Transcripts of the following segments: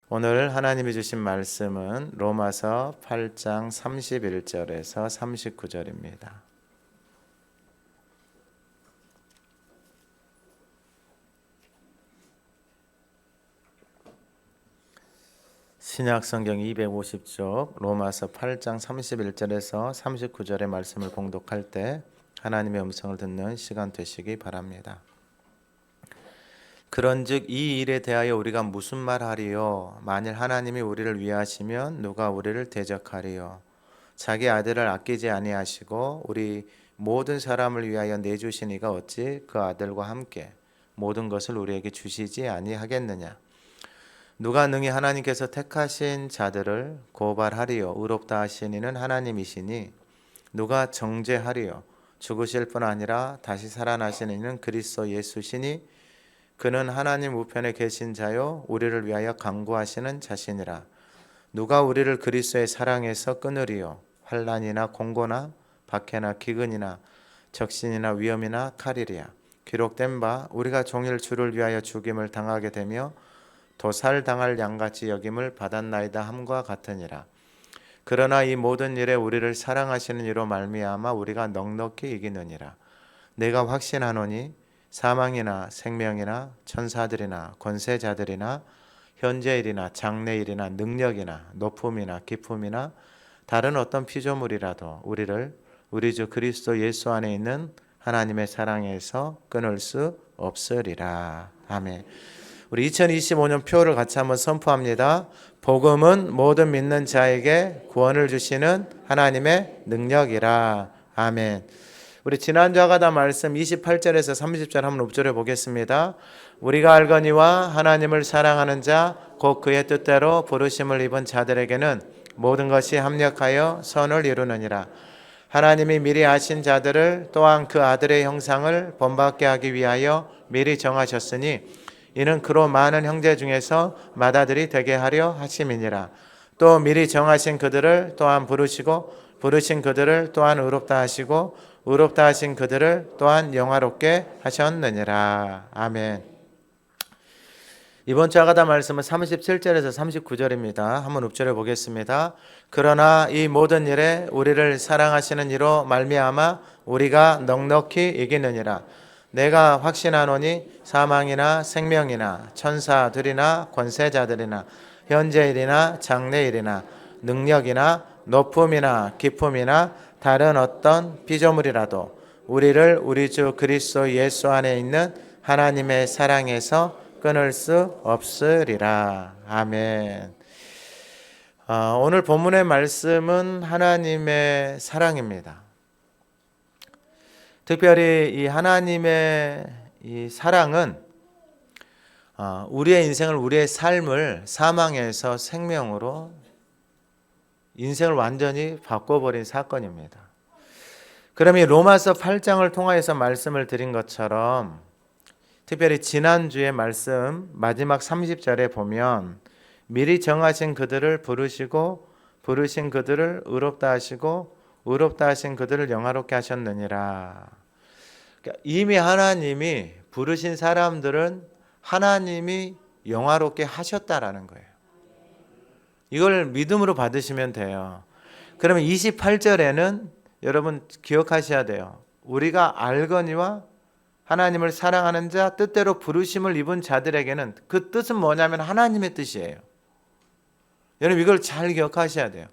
오늘 하나님이 주신 말씀은 로마서 8장 31절에서 39절입니다. 신약성경 250쪽 로마서 8장 31절에서 39절의 말씀을 공독할 때 하나님의 음성을 듣는 시간 되시기 바랍니다. 그런즉 이 일에 대하여 우리가 무슨 말하리요? 만일 하나님이 우리를 위하시면 누가 우리를 대적하리요? 자기 아들을 아끼지 아니하시고 우리 모든 사람을 위하여 내주시니가 어찌 그 아들과 함께 모든 것을 우리에게 주시지 아니하겠느냐? 누가 능히 하나님께서 택하신 자들을 고발하리요? 의롭다 하신 이는 하나님이시니 누가 정죄하리요? 죽으실 뿐 아니라 다시 살아나신 이는 그리스도 예수시니 그는 하나님 우편에 계신 자요 우리를 위하여 간구하시는 자시니라. 누가 우리를 그리스도의 사랑에서 끊으리요? 환난이나 공고나 박해나 기근이나 적신이나 위험이나 칼이랴. 기록된 바 우리가 종일 주를 위하여 죽임을 당하게 되며 도살당할 양같이 여김을 받았나이다 함과 같으니라. 그러나 이 모든 일에 우리를 사랑하시는 이로 말미암아 우리가 넉넉히 이기느니라. 내가 확신하노니 사망이나 생명이나 천사들이나 권세자들이나 현재일이나 장래일이나 능력이나 높음이나 깊음이나 다른 어떤 피조물이라도 우리를 우리 주 그리스도 예수 안에 있는 하나님의 사랑에서 끊을 수 없으리라. 아멘. 우리 2025년 표를 같이 한번 선포합니다. 복음은 모든 믿는 자에게 구원을 주시는 하나님의 능력이라. 아멘. 우리 지난주 하가다 말씀 28절에서 30절 한번 읊조려 보겠습니다. 우리가 알거니와 하나님을 사랑하는 자 곧 그의 뜻대로 부르심을 입은 자들에게는 모든 것이 합력하여 선을 이루느니라. 하나님이 미리 아신 자들을 또한 그 아들의 형상을 본받게 하기 위하여 미리 정하셨으니 이는 그로 많은 형제 중에서 맏아들이 되게 하려 하심이니라. 또 미리 정하신 그들을 또한 부르시고 부르신 그들을 또한 의롭다 하시고 의롭다 하신 그들을 또한 영화롭게 하셨느니라. 아멘. 이번 주 하가다 말씀은 37절에서 39절입니다. 한번 읊조려 보겠습니다. 그러나 이 모든 일에 우리를 사랑하시는 이로 말미암아 우리가 넉넉히 이기느니라. 내가 확신하노니 사망이나 생명이나 천사들이나 권세자들이나 현재일이나 장래일이나 능력이나 높음이나 깊음이나 다른 어떤 피조물이라도 우리를 우리 주 그리스도 예수 안에 있는 하나님의 사랑에서 끊을 수 없으리라. 아멘. 오늘 본문의 말씀은 하나님의 사랑입니다. 특별히 이 하나님의 이 사랑은 우리의 인생을, 우리의 삶을 사망에서 생명으로 인생을 완전히 바꿔버린 사건입니다. 그럼 이 로마서 8장을 통하여서 말씀을 드린 것처럼 특별히 지난주의 말씀 마지막 30절에 보면 미리 정하신 그들을 부르시고 부르신 그들을 의롭다 하시고 의롭다 하신 그들을 영화롭게 하셨느니라. 그러니까 이미 하나님이 부르신 사람들은 하나님이 영화롭게 하셨다라는 거예요. 이걸 믿음으로 받으시면 돼요. 그러면 28절에는 여러분 기억하셔야 돼요. 우리가 알거니와 하나님을 사랑하는 자 뜻대로 부르심을 입은 자들에게는 그 뜻은 뭐냐면 하나님의 뜻이에요. 여러분 이걸 잘 기억하셔야 돼요.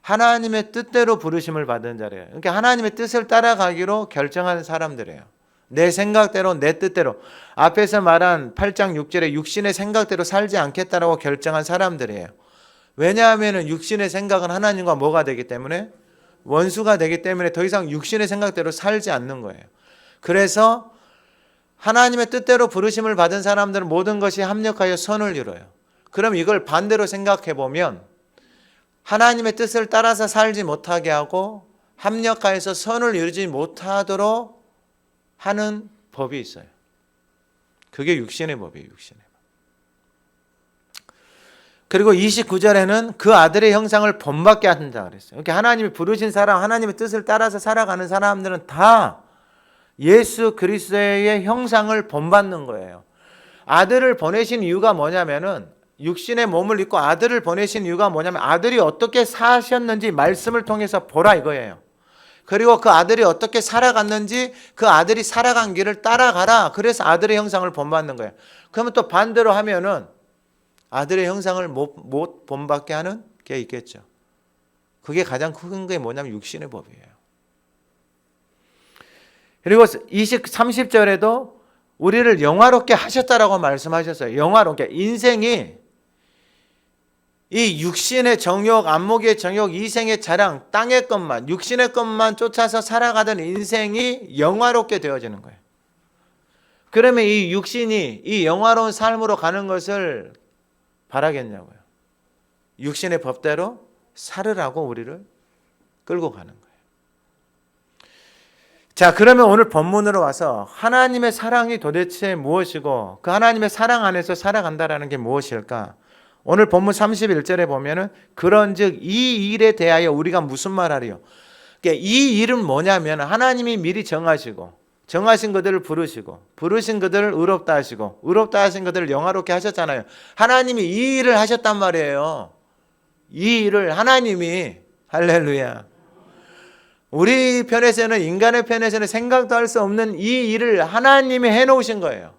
하나님의 뜻대로 부르심을 받은 자래요. 그러니까 하나님의 뜻을 따라가기로 결정한 사람들이에요. 내 생각대로 내 뜻대로 앞에서 말한 8장 6절에 육신의 생각대로 살지 않겠다라고 결정한 사람들이에요. 왜냐하면 육신의 생각은 하나님과 뭐가 되기 때문에 원수가 되기 때문에 더 이상 육신의 생각대로 살지 않는 거예요. 그래서 하나님의 뜻대로 부르심을 받은 사람들은 모든 것이 합력하여 선을 이뤄요. 그럼 이걸 반대로 생각해 보면 하나님의 뜻을 따라서 살지 못하게 하고 합력하여서 선을 이루지 못하도록 하는 법이 있어요. 그게 육신의 법이에요. 육신의 법. 그리고 29절에는 그 아들의 형상을 본받게 한다 그랬어요. 그러니까 하나님이 부르신 사람, 하나님의 뜻을 따라서 살아가는 사람들은 다 예수 그리스도의 형상을 본받는 거예요. 아들을 보내신 이유가 뭐냐면은 육신의 몸을 입고 아들을 보내신 이유가 뭐냐면 아들이 어떻게 사셨는지 말씀을 통해서 보라 이거예요. 그리고 그 아들이 어떻게 살아갔는지 그 아들이 살아간 길을 따라가라. 그래서 아들의 형상을 본받는 거예요. 그러면 또 반대로 하면은 아들의 형상을 못 본받게 하는 게 있겠죠. 그게 가장 큰 게 뭐냐면 육신의 법이에요. 그리고 30절에도 우리를 영화롭게 하셨다라고 말씀하셨어요. 영화롭게. 인생이 이 육신의 정욕, 안목의 정욕, 이생의 자랑, 땅의 것만, 육신의 것만 쫓아서 살아가던 인생이 영화롭게 되어지는 거예요. 그러면 이 육신이 이 영화로운 삶으로 가는 것을 바라겠냐고요. 육신의 법대로 살으라고 우리를 끌고 가는 거예요. 자, 그러면 오늘 본문으로 와서 하나님의 사랑이 도대체 무엇이고 그 하나님의 사랑 안에서 살아간다라는 게 무엇일까? 오늘 본문 31절에 보면은 그런즉 이 일에 대하여 우리가 무슨 말하리요? 그러니까 이 일은 뭐냐면 하나님이 미리 정하신 그들을 부르신 그들을 의롭다 하시고 의롭다 하신 그들을 영화롭게 하셨잖아요. 하나님이 이 일을 하셨단 말이에요. 이 일을 하나님이 할렐루야. 우리 편에서는 인간의 편에서는 생각도 할 수 없는 이 일을 하나님이 해놓으신 거예요.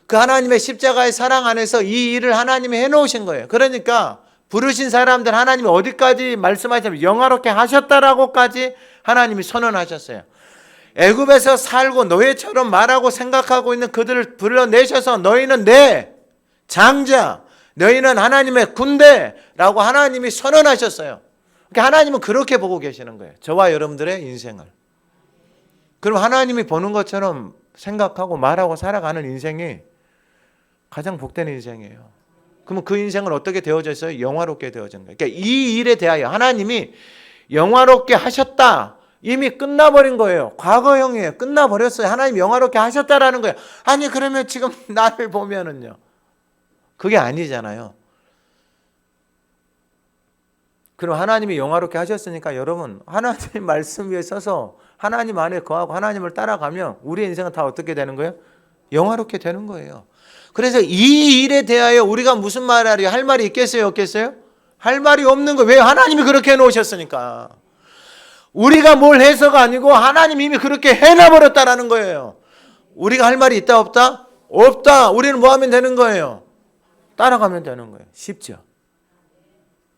그 하나님의 십자가의 사랑 안에서 이 일을 하나님이 해놓으신 거예요. 그러니까 부르신 사람들 하나님이 어디까지 말씀하시면 영화롭게 하셨다라고까지 하나님이 선언하셨어요. 애굽에서 살고 노예처럼 말하고 생각하고 있는 그들을 불러내셔서 너희는 내 장자, 너희는 하나님의 군대라고 하나님이 선언하셨어요. 그러니까 하나님은 그렇게 보고 계시는 거예요. 저와 여러분들의 인생을. 그럼 하나님이 보는 것처럼 생각하고 말하고 살아가는 인생이 가장 복된 인생이에요. 그러면 그 인생은 어떻게 되어져 있어요? 영화롭게 되어진 거예요. 그러니까 이 일에 대하여 하나님이 영화롭게 하셨다. 이미 끝나버린 거예요. 과거형이에요. 끝나버렸어요. 하나님 영화롭게 하셨다라는 거예요. 아니 그러면 지금 나를 보면은요. 그게 아니잖아요. 그럼 하나님이 영화롭게 하셨으니까 여러분 하나님 말씀 위에 서서 하나님 안에 거하고 하나님을 따라가면 우리의 인생은 다 어떻게 되는 거예요? 영화롭게 되는 거예요. 그래서 이 일에 대하여 우리가 무슨 말하리요? 할 말이 있겠어요? 없겠어요? 할 말이 없는 거예요. 왜? 하나님이 그렇게 해놓으셨으니까. 우리가 뭘 해서가 아니고 하나님이 이미 그렇게 해놔버렸다라는 거예요. 우리가 할 말이 있다 없다? 없다. 우리는 뭐 하면 되는 거예요? 따라가면 되는 거예요. 쉽죠?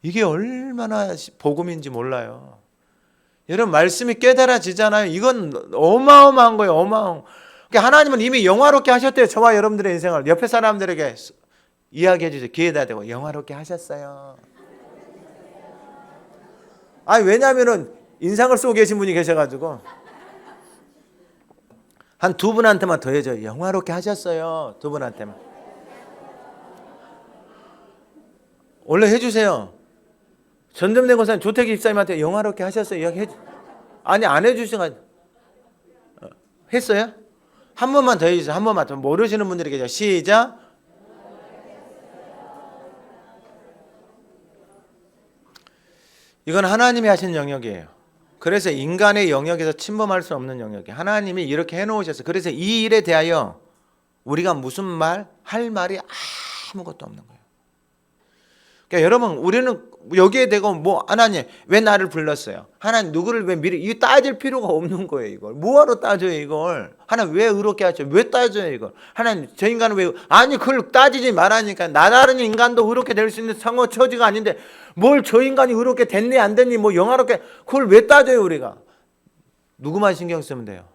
이게 얼마나 복음인지 몰라요. 여러분 말씀이 깨달아지잖아요. 이건 어마어마한 거예요. 어마어마한. 그러니까 하나님은 이미 영화롭게 하셨대요. 저와 여러분들의 인생을. 옆에 사람들에게 이야기해 주세요. 기회다 대고 영화롭게 하셨어요. 아니 왜냐하면은 인상을 쓰고 계신 분이 계셔가지고 한 두 분한테만 더 해줘요. 영화롭게 하셨어요. 두 분한테만. 원래 해주세요. 전점된 권사님 조태기 집사님한테 영화롭게 하셨어요. 이야기 해주. 아니 안 해주시면 했어요? 한 번만 더 해주세요. 한 번만 더. 모르시는 분들이 계세요. 시작. 이건 하나님이 하신 영역이에요. 그래서 인간의 영역에서 침범할 수 없는 영역이에요. 하나님이 이렇게 해놓으셨어요. 그래서 이 일에 대하여 우리가 무슨 말, 할 말이 아무것도 없는 거예요. 그러니까 여러분 우리는 여기에 대고 뭐 하나님 왜 나를 불렀어요? 하나님 누구를 왜 미리 이거 따질 필요가 없는 거예요. 이걸 뭐하러 따져요 이걸? 하나님 왜 의롭게 하죠? 왜 따져요 이걸? 하나님 저 인간은 왜 아니 그걸 따지지 말라니까. 나 다른 인간도 의롭게 될 수 있는 상호 처지가 아닌데 뭘 저 인간이 의롭게 됐니 안 됐니 뭐 영화롭게 그걸 왜 따져요 우리가? 누구만 신경 쓰면 돼요?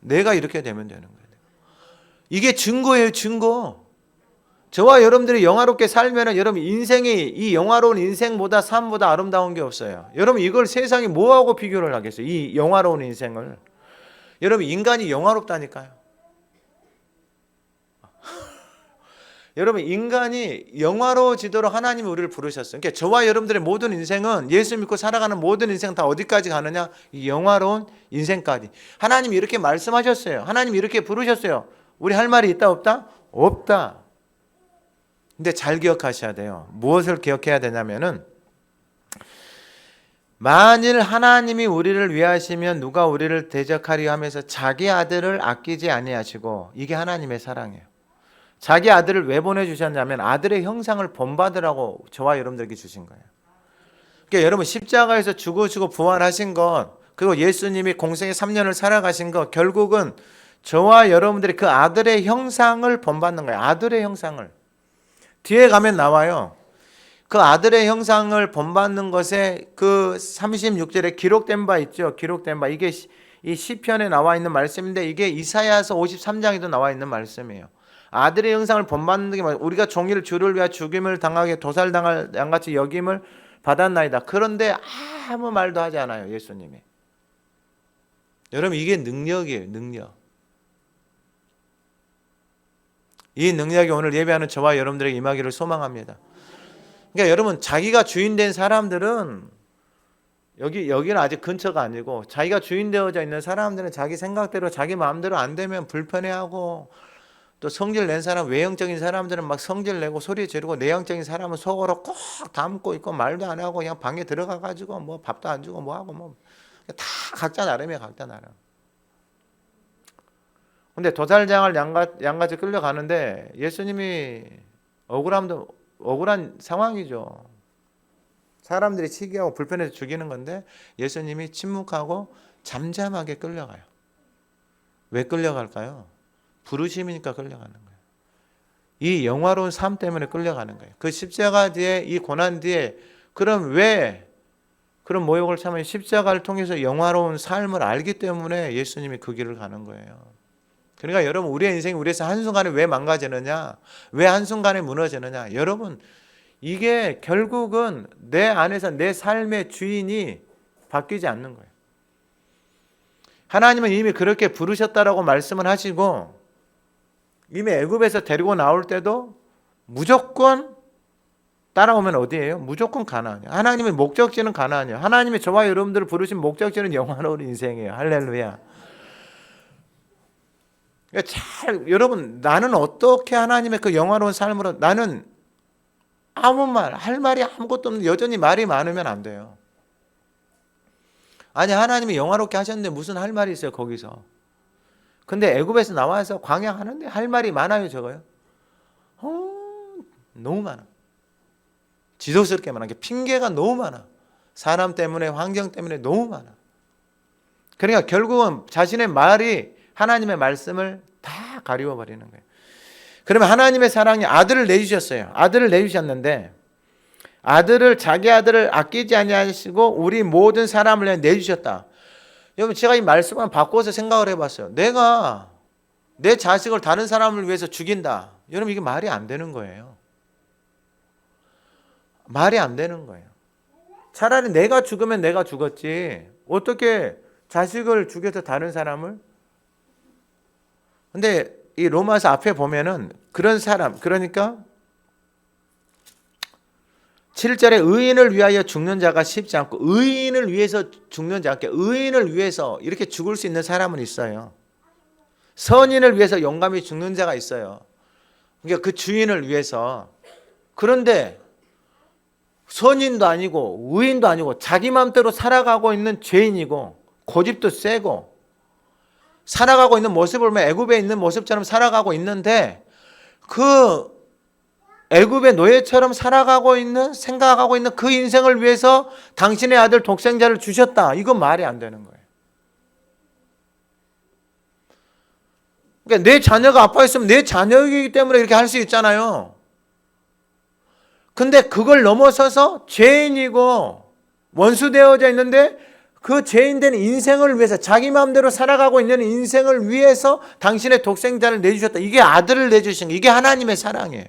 내가 이렇게 되면 되는 거예요. 이게 증거예요 증거. 저와 여러분들이 영화롭게 살면은 여러분 인생이 이 영화로운 인생보다 삶보다 아름다운 게 없어요. 여러분 이걸 세상이 뭐하고 비교를 하겠어요? 이 영화로운 인생을. 여러분 인간이 영화롭다니까요. 여러분 인간이 영화로워지도록 하나님이 우리를 부르셨어요. 그러니까 저와 여러분들의 모든 인생은 예수 믿고 살아가는 모든 인생 다 어디까지 가느냐? 이 영화로운 인생까지. 하나님이 이렇게 말씀하셨어요. 하나님이 이렇게 부르셨어요. 우리 할 말이 있다 없다? 없다. 근데 잘 기억하셔야 돼요. 무엇을 기억해야 되냐면은 만일 하나님이 우리를 위하시면 누가 우리를 대적하리요 하면서 자기 아들을 아끼지 아니하시고 이게 하나님의 사랑이에요. 자기 아들을 왜 보내주셨냐면 아들의 형상을 본받으라고 저와 여러분들에게 주신 거예요. 그러니까 여러분 십자가에서 죽으시고 부활하신 것, 그리고 예수님이 공생의 3년을 살아가신 것, 결국은 저와 여러분들이 그 아들의 형상을 본받는 거예요. 아들의 형상을. 뒤에 가면 나와요. 그 아들의 형상을 본받는 것에 그 36절에 기록된 바 있죠. 기록된 바. 이게 이 시편에 나와 있는 말씀인데 이게 이사야서 53장에도 나와 있는 말씀이에요. 아들의 형상을 본받는 게 우리가 종일 주를 위하여 죽임을 당하게 도살당할 양같이 여김을 받았나이다. 그런데 아무 말도 하지 않아요. 예수님이. 여러분 이게 능력이에요. 능력. 이 능력이 오늘 예배하는 저와 여러분들에게 임하기를 소망합니다. 그러니까 여러분 자기가 주인 된 사람들은 여기는 아직 근처가 아니고 자기가 주인 되어져 있는 사람들은 자기 생각대로 자기 마음대로 안 되면 불편해하고 또 성질 낸 사람, 외형적인 사람들은 막 성질 내고 소리 지르고 내형적인 사람은 속으로 꼭 담고 있고 말도 안 하고 그냥 방에 들어가 가지고 뭐 밥도 안 주고 뭐 하고 뭐 다 각자 나름이에요. 각자 나름. 근데 도살장을 양같이 끌려가는데 예수님이 억울한 상황이죠. 사람들이 시기하고 불편해서 죽이는 건데 예수님이 침묵하고 잠잠하게 끌려가요. 왜 끌려갈까요? 부르심이니까 끌려가는 거예요. 이 영화로운 삶 때문에 끌려가는 거예요. 그 십자가 뒤에 이 고난 뒤에 그럼 왜 그런 모욕을 참으면 십자가를 통해서 영화로운 삶을 알기 때문에 예수님이 그 길을 가는 거예요. 그러니까 여러분 우리의 인생이 우리에서 한순간에 왜 망가지느냐, 왜 한순간에 무너지느냐, 여러분 이게 결국은 내 안에서 내 삶의 주인이 바뀌지 않는 거예요. 하나님은 이미 그렇게 부르셨다라고 말씀을 하시고 이미 애굽에서 데리고 나올 때도 무조건 따라오면 어디예요? 무조건 가나안이에요. 하나님의 목적지는 가나안이에요. 하나님이 저와 여러분들을 부르신 목적지는 영원한 인생이에요. 할렐루야. 여러분 나는 어떻게 하나님의 그 영화로운 삶으로 나는 아무 말 할 말이 아무것도 없는데 여전히 말이 많으면 안 돼요. 아니 하나님이 영화롭게 하셨는데 무슨 할 말이 있어요 거기서. 근데 애굽에서 나와서 광야 하는데 할 말이 많아요 저거요. 너무 많아. 지독스럽게 많아. 핑계가 너무 많아. 사람 때문에 환경 때문에 너무 많아. 그러니까 결국은 자신의 말이 하나님의 말씀을 다 가리워버리는 거예요. 그러면 하나님의 사랑이 아들을 내주셨어요. 아들을 내주셨는데 자기 아들을 아끼지 아니하시고 우리 모든 사람을 내주셨다. 여러분 제가 이 말씀을 바꿔서 생각을 해봤어요. 내가 내 자식을 다른 사람을 위해서 죽인다. 여러분 이게 말이 안 되는 거예요. 말이 안 되는 거예요. 차라리 내가 죽으면 내가 죽었지. 어떻게 자식을 죽여서 다른 사람을? 근데 이 로마서 앞에 보면은 그런 사람, 그러니까 7절에 의인을 위하여 죽는 자가 쉽지 않고 의인을 위해서 죽는 자, 의인을 위해서 이렇게 죽을 수 있는 사람은 있어요. 선인을 위해서 용감히 죽는 자가 있어요. 그러니까 그 주인을 위해서. 그런데 선인도 아니고 의인도 아니고 자기 마음대로 살아가고 있는 죄인이고 고집도 세고 살아가고 있는 모습을 보면 애굽에 있는 모습처럼 살아가고 있는데 그 애굽의 노예처럼 살아가고 있는 생각하고 있는 그 인생을 위해서 당신의 아들 독생자를 주셨다. 이건 말이 안 되는 거예요. 그러니까 내 자녀가 아파했으면 내 자녀이기 때문에 이렇게 할 수 있잖아요. 근데 그걸 넘어서서 죄인이고 원수되어져 있는데 그 죄인된 인생을 위해서 자기 마음대로 살아가고 있는 인생을 위해서 당신의 독생자를 내주셨다. 이게 아들을 내주신 거. 이게 하나님의 사랑이에요.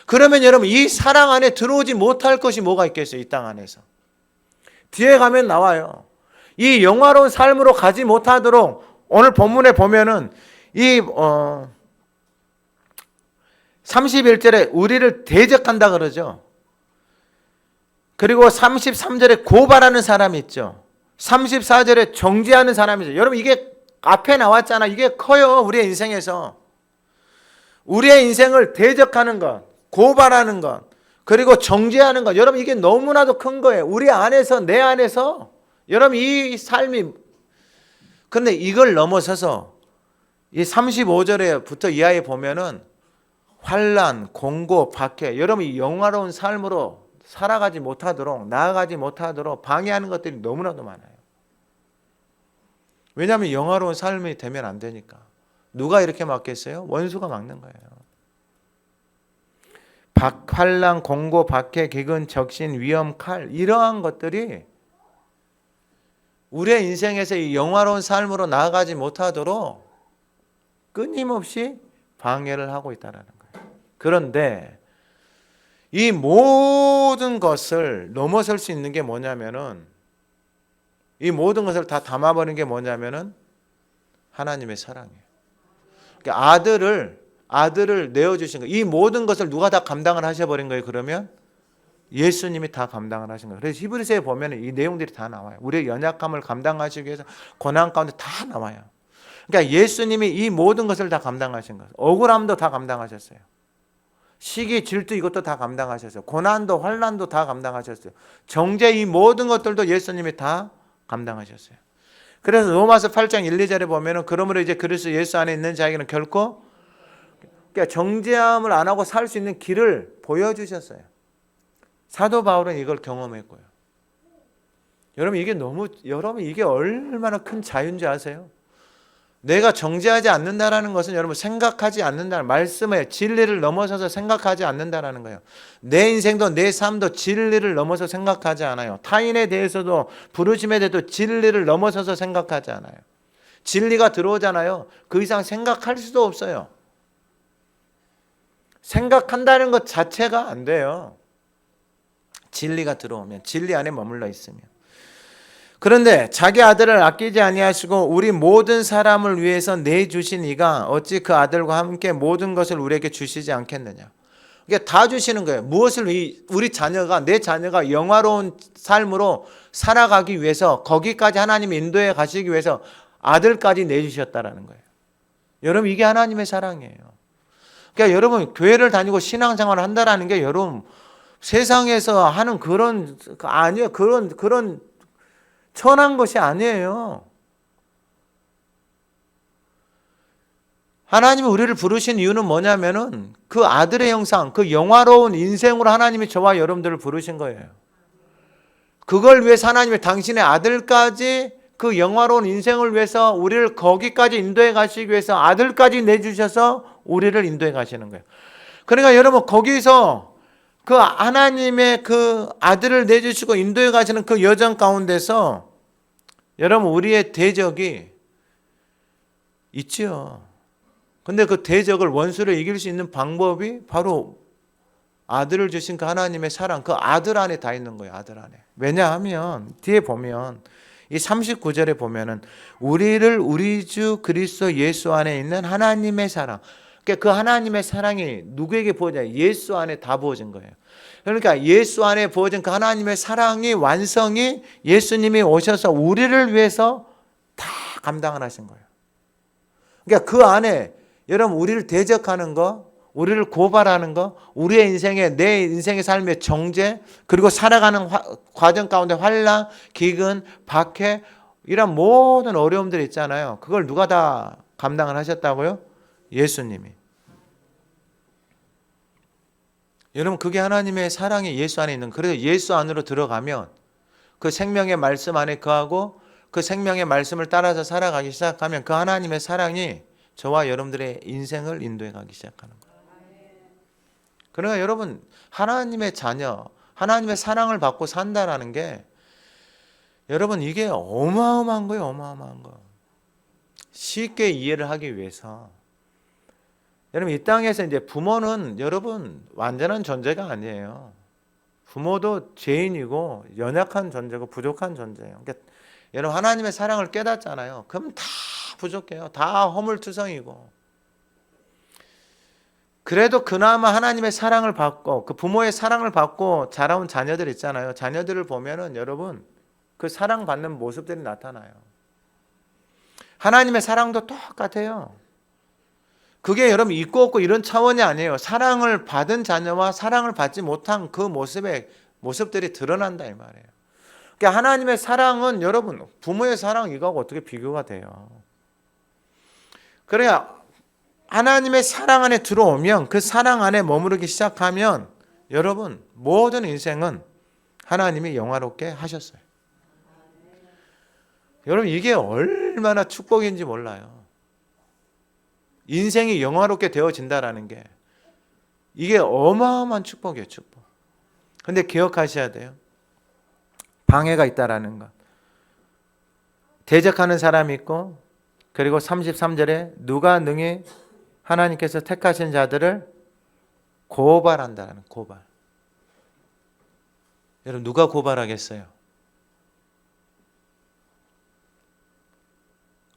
그러면 여러분 이 사랑 안에 들어오지 못할 것이 뭐가 있겠어요? 이 땅 안에서. 뒤에 가면 나와요. 이 영화로운 삶으로 가지 못하도록 오늘 본문에 보면은 이 31절에 우리를 대적한다 그러죠. 그리고 33절에 고발하는 사람이 있죠. 34절에 정죄하는 사람이 있죠. 여러분 이게 앞에 나왔잖아. 이게 커요. 우리의 인생에서. 우리의 인생을 대적하는 것, 고발하는 것, 그리고 정죄하는 것. 여러분 이게 너무나도 큰 거예요. 우리 안에서, 내 안에서. 여러분 이 삶이. 근데 이걸 넘어서서 이 35절에부터 이하에 보면은 환난, 공고, 박해, 여러분이 영화로운 삶으로 살아가지 못하도록, 나아가지 못하도록 방해하는 것들이 너무나도 많아요. 왜냐하면 영화로운 삶이 되면 안 되니까. 누가 이렇게 막겠어요? 원수가 막는 거예요. 환난, 공고, 박해, 기근, 적신, 위험, 칼, 이러한 것들이 우리의 인생에서 이 영화로운 삶으로 나아가지 못하도록 끊임없이 방해를 하고 있다는 거예요. 그런데 이 모든 것을 넘어설 수 있는 게 뭐냐면은, 이 모든 것을 다 담아버린 게 뭐냐면은 하나님의 사랑이에요. 그러니까 아들을 내어주신 거예요. 이 모든 것을 누가 다 감당을 하셔버린 거예요? 그러면 예수님이 다 감당을 하신 거예요. 그래서 히브리서에 보면 이 내용들이 다 나와요. 우리의 연약함을 감당하시기 위해서 고난 가운데 다 나와요. 그러니까 예수님이 이 모든 것을 다 감당하신 거예요. 억울함도 다 감당하셨어요. 시기, 질투 이것도 다 감당하셨어요. 고난도 환난도 다 감당하셨어요. 정죄 이 모든 것들도 예수님이 다 감당하셨어요. 그래서 로마서 8장 1, 2절에 보면은 그러므로 이제 그리스도 예수 안에 있는 자에게는 결코, 그러니까 정죄함을 안 하고 살 수 있는 길을 보여주셨어요. 사도 바울은 이걸 경험했고요. 여러분 이게 얼마나 큰 자유인지 아세요? 내가 정죄하지 않는다라는 것은 여러분 생각하지 않는다는, 말씀의 진리를 넘어서서 생각하지 않는다라는 거예요. 내 인생도 내 삶도 진리를 넘어서 생각하지 않아요. 타인에 대해서도 부르심에 대해서도 진리를 넘어서서 생각하지 않아요. 진리가 들어오잖아요. 그 이상 생각할 수도 없어요. 생각한다는 것 자체가 안 돼요. 진리가 들어오면, 진리 안에 머물러 있으면. 그런데 자기 아들을 아끼지 아니하시고 우리 모든 사람을 위해서 내주신 이가 어찌 그 아들과 함께 모든 것을 우리에게 주시지 않겠느냐. 이게 다 주시는 거예요. 무엇을 우리 자녀가, 내 자녀가 영화로운 삶으로 살아가기 위해서, 거기까지 하나님이 인도해 가시기 위해서 아들까지 내주셨다라는 거예요. 여러분 이게 하나님의 사랑이에요. 그러니까 여러분 교회를 다니고 신앙생활을 한다라는 게 여러분 세상에서 하는 그런 아니에요. 그런 천한 것이 아니에요. 하나님이 우리를 부르신 이유는 뭐냐면은 그 아들의 형상, 그 영화로운 인생으로 하나님이 저와 여러분들을 부르신 거예요. 그걸 위해서 하나님이 당신의 아들까지, 그 영화로운 인생을 위해서 우리를 거기까지 인도해 가시기 위해서 아들까지 내주셔서 우리를 인도해 가시는 거예요. 그러니까 여러분 거기서 그 하나님의 그 아들을 내주시고 인도해 가시는 그 여정 가운데서 여러분 우리의 대적이 있지요. 근데 그 대적을, 원수를 이길 수 있는 방법이 바로 아들을 주신 그 하나님의 사랑, 그 아들 안에 다 있는 거예요. 아들 안에. 왜냐하면 뒤에 보면 이 39절에 보면은 우리를 우리 주 그리스도 예수 안에 있는 하나님의 사랑, 그러니까 그 하나님의 사랑이 누구에게 부어져요? 예수 안에 다 부어진 거예요. 그러니까 예수 안에 부어진 그 하나님의 사랑이, 완성이 예수님이 오셔서 우리를 위해서 다 감당을 하신 거예요. 그러니까 그 안에 여러분 우리를 대적하는 거, 우리를 고발하는 거, 우리의 인생에, 내 인생의 삶의 정죄, 그리고 살아가는 과정 가운데 환난, 기근, 박해, 이런 모든 어려움들이 있잖아요. 그걸 누가 다 감당을 하셨다고요? 예수님이. 여러분 그게 하나님의 사랑이 예수 안에 있는, 그래서 예수 안으로 들어가면 그 생명의 말씀 안에 거하고 그 생명의 말씀을 따라서 살아가기 시작하면 그 하나님의 사랑이 저와 여러분들의 인생을 인도해 가기 시작하는 거예요. 그러니까 여러분 하나님의 자녀, 하나님의 사랑을 받고 산다라는 게 여러분 이게 어마어마한 거예요. 어마어마한 거. 쉽게 이해를 하기 위해서 여러분 이 땅에서 이제 부모는 여러분 완전한 존재가 아니에요. 부모도 죄인이고 연약한 존재고 부족한 존재예요. 그러니까 여러분 하나님의 사랑을 깨닫잖아요. 그럼 다 부족해요. 다 허물투성이고. 그래도 그나마 하나님의 사랑을 받고 그 부모의 사랑을 받고 자라온 자녀들 있잖아요. 자녀들을 보면은 여러분 그 사랑받는 모습들이 나타나요. 하나님의 사랑도 똑같아요. 그게 여러분 있고 없고 이런 차원이 아니에요. 사랑을 받은 자녀와 사랑을 받지 못한 그 모습들이 드러난다 이 말이에요. 그러니까 하나님의 사랑은 여러분 부모의 사랑 이거하고 어떻게 비교가 돼요? 그래야 하나님의 사랑 안에 들어오면, 그 사랑 안에 머무르기 시작하면 여러분 모든 인생은 하나님이 영화롭게 하셨어요. 여러분 이게 얼마나 축복인지 몰라요. 인생이 영화롭게 되어진다라는 게 이게 어마어마한 축복이에요. 축복. 근데 기억하셔야 돼요. 방해가 있다라는 것. 대적하는 사람이 있고, 그리고 33절에 누가 능히 하나님께서 택하신 자들을 고발한다는 고발. 여러분 누가 고발하겠어요?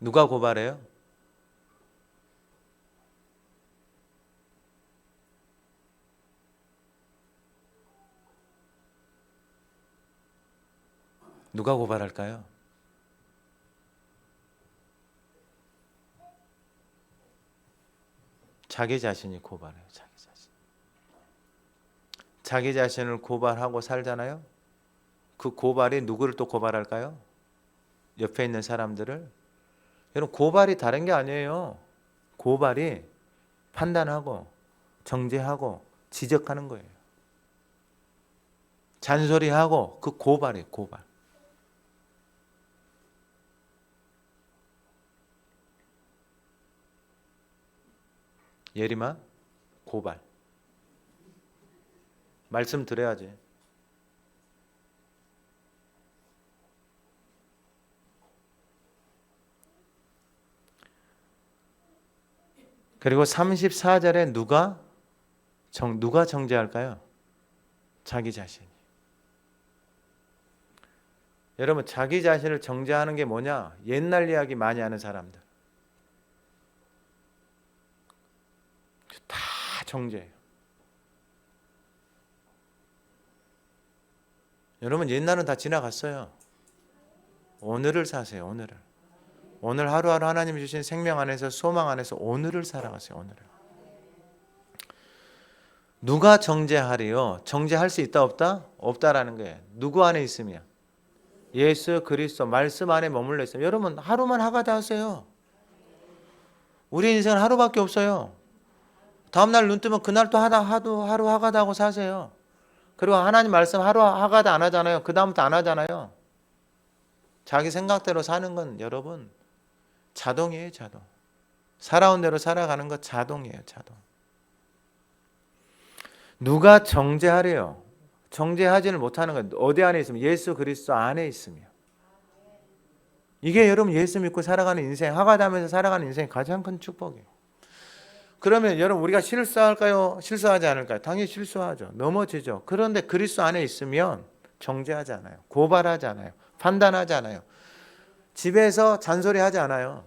누가 고발해요? 누가 고발할까요? 자기 자신이 고발해요. 자기 자신. 자기 자신을 고발하고 살잖아요. 그 고발이 누구를 또 고발할까요? 옆에 있는 사람들을. 여러분 고발이 다른 게 아니에요. 고발이 판단하고 정죄하고 지적하는 거예요. 잔소리하고 그 고발이에요. 고발. 예림아, 고발. 말씀 드려야지. 그리고 34절에 누가 정죄할까요? 자기 자신이. 여러분 자기 자신을 정죄하는 게 뭐냐? 옛날 이야기 많이 하는 사람들. 다 정죄해요. 여러분 옛날은 다 지나갔어요. 오늘을 사세요. 오늘을. 오늘 하루하루 하나님이 주신 생명 안에서, 소망 안에서 오늘을 살아가세요. 오늘을. 누가 정죄하리요? 정죄할 수 있다 없다? 없다라는 거예요. 누구 안에 있으면? 예수 그리스도 말씀 안에 머물러 있어요. 여러분 하루만 하가다 하세요. 우리 인생은 하루밖에 없어요. 다음날 눈 뜨면 그날 또 하루 하가다 하고 사세요. 그리고 하나님 말씀 하루 하가다 안 하잖아요. 그 다음부터 안 하잖아요. 자기 생각대로 사는 건 여러분 자동이에요. 자동. 살아온 대로 살아가는 거 자동이에요. 자동. 누가 정죄하래요? 정죄하지를 못하는 건 어디 안에 있으면? 예수 그리스도 안에 있으며. 이게 여러분 예수 믿고 살아가는 인생, 하가다면서 살아가는 인생의 가장 큰 축복이에요. 그러면 여러분 우리가 실수할까요? 실수하지 않을까요? 당연히 실수하죠. 넘어지죠. 그런데 그리스도 안에 있으면 정죄하지 않아요. 고발하지 않아요. 판단하지 않아요. 집에서 잔소리하지 않아요.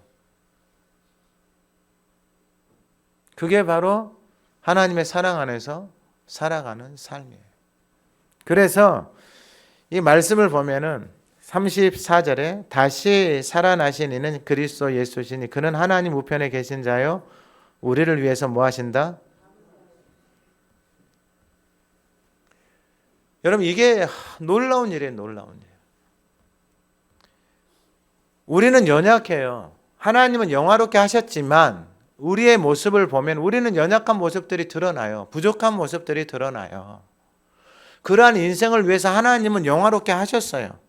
그게 바로 하나님의 사랑 안에서 살아가는 삶이에요. 그래서 이 말씀을 보면은 34절에 다시 살아나신 이는 그리스도 예수시니 그는 하나님 우편에 계신 자요 우리를 위해서 뭐 하신다? 여러분 이게 놀라운 일이에요. 놀라운 일. 우리는 연약해요. 하나님은 영화롭게 하셨지만 우리의 모습을 보면 우리는 연약한 모습들이 드러나요. 부족한 모습들이 드러나요. 그러한 인생을 위해서 하나님은 영화롭게 하셨어요.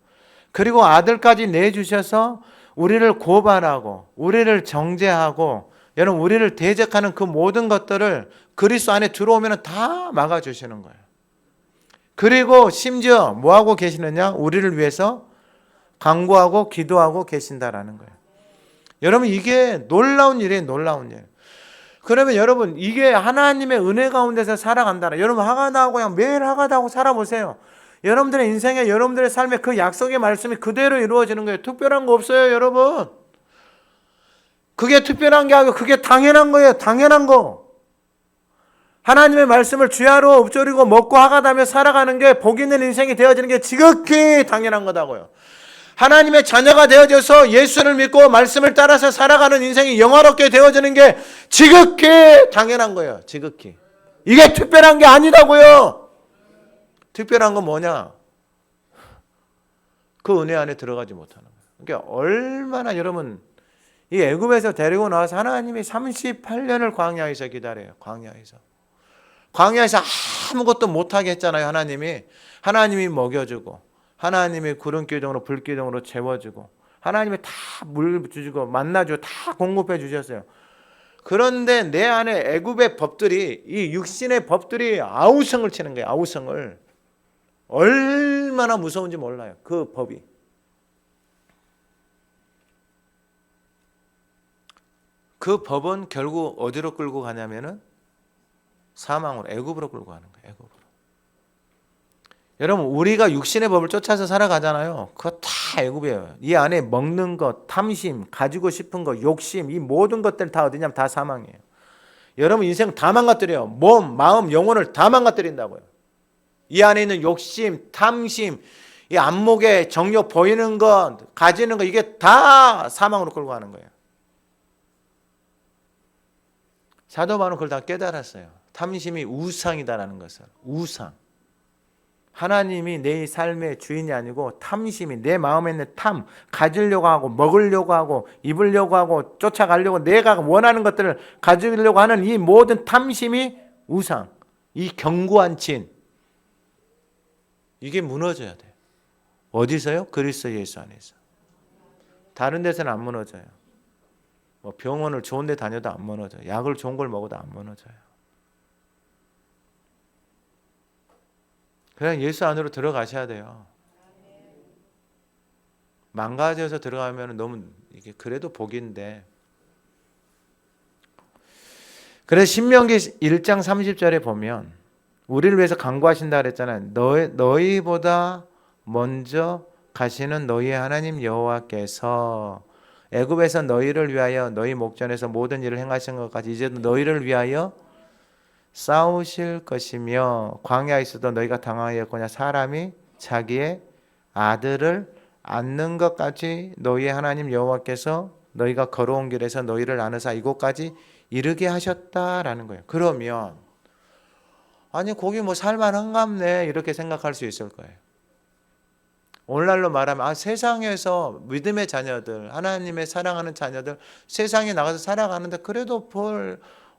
그리고 아들까지 내주셔서 우리를 고발하고 우리를 정죄하고 여러분 우리를 대적하는 그 모든 것들을 그리스도 안에 들어오면 다 막아주시는 거예요. 그리고 심지어 뭐하고 계시느냐? 우리를 위해서 간구하고 기도하고 계신다라는 거예요. 여러분 이게 놀라운 일이에요. 놀라운 일. 그러면 여러분 이게 하나님의 은혜 가운데서 살아간다. 여러분 하가다하고 그냥 매일 하가다하고 살아보세요. 여러분들의 인생에 여러분들의 삶에 그 약속의 말씀이 그대로 이루어지는 거예요. 특별한 거 없어요. 여러분. 그게 특별한 게 아니고 그게 당연한 거예요. 당연한 거. 하나님의 말씀을 주야로 엎조리고 먹고 하가다며 살아가는 게 복 있는 인생이 되어지는 게 지극히 당연한 거다고요. 하나님의 자녀가 되어져서 예수를 믿고 말씀을 따라서 살아가는 인생이 영화롭게 되어지는 게 지극히 당연한 거예요. 지극히. 이게 특별한 게 아니라고요. 특별한 건 뭐냐? 그 은혜 안에 들어가지 못하는 거예요. 그러니까 얼마나 여러분 이 애굽에서 데리고 나와서 하나님이 38년을 광야에서 기다려요. 광야에서 아무것도 못하게 했잖아요. 하나님이 먹여주고, 하나님이 구름기둥으로 불기둥으로 재워주고, 하나님이 다 물 주시고 만나주고 다 공급해 주셨어요. 그런데 내 안에 애굽의 법들이, 이 육신의 법들이 아우성을 치는 거예요. 아우성을. 얼마나 무서운지 몰라요. 그 법이. 그 법은 결국 어디로 끌고 가냐면은 사망으로, 애굽으로 끌고 가는 거예요. 애굽으로. 여러분, 우리가 육신의 법을 쫓아서 살아가잖아요. 그거 다 애굽이에요. 이 안에 먹는 것, 탐심, 가지고 싶은 것, 욕심, 이 모든 것들 다 어디냐면 다 사망이에요. 여러분 인생 다 망가뜨려요. 몸, 마음, 영혼을 다 망가뜨린다고요. 이 안에 있는 욕심, 탐심, 이 안목에 정욕 보이는 것, 가지는 것, 이게 다 사망으로 끌고 가는 거예요. 사도 바울은 그걸 다 깨달았어요. 탐심이 우상이다라는 것을. 우상. 하나님이 내 삶의 주인이 아니고 탐심이, 내 마음에 있는 탐, 가지려고 하고 먹으려고 하고 입으려고 하고 쫓아가려고 내가 원하는 것들을 가지려고 하는 이 모든 탐심이 우상, 이 견고한 진, 이게 무너져야 돼요. 어디서요? 그리스도 예수 안에서. 다른 데서는 안 무너져요. 뭐 병원을 좋은 데 다녀도 안 무너져요. 약을 좋은 걸 먹어도 안 무너져요. 그냥 예수 안으로 들어가셔야 돼요. 망가져서 들어가면 너무 이게 그래도 복인데. 그래서 신명기 1장 30절에 보면 우리를 위해서 간구하신다 그랬잖아요. 너희보다 먼저 가시는 너희의 하나님 여호와께서 애굽에서 너희를 위하여 너희 목전에서 모든 일을 행하신 것 같이 이제도 너희를 위하여 싸우실 것이며 광야에서도 너희가 당하였거냐 사람이 자기의 아들을 안는 것 같이 너희의 하나님 여호와께서 너희가 걸어온 길에서 너희를 안으사 이곳까지 이르게 하셨다라는 거예요. 그러면 아니 거기 뭐 살만한갑네 이렇게 생각할 수 있을 거예요. 오늘날로 말하면 세상에서 믿음의 자녀들, 하나님의 사랑하는 자녀들 세상에 나가서 살아가는데 그래도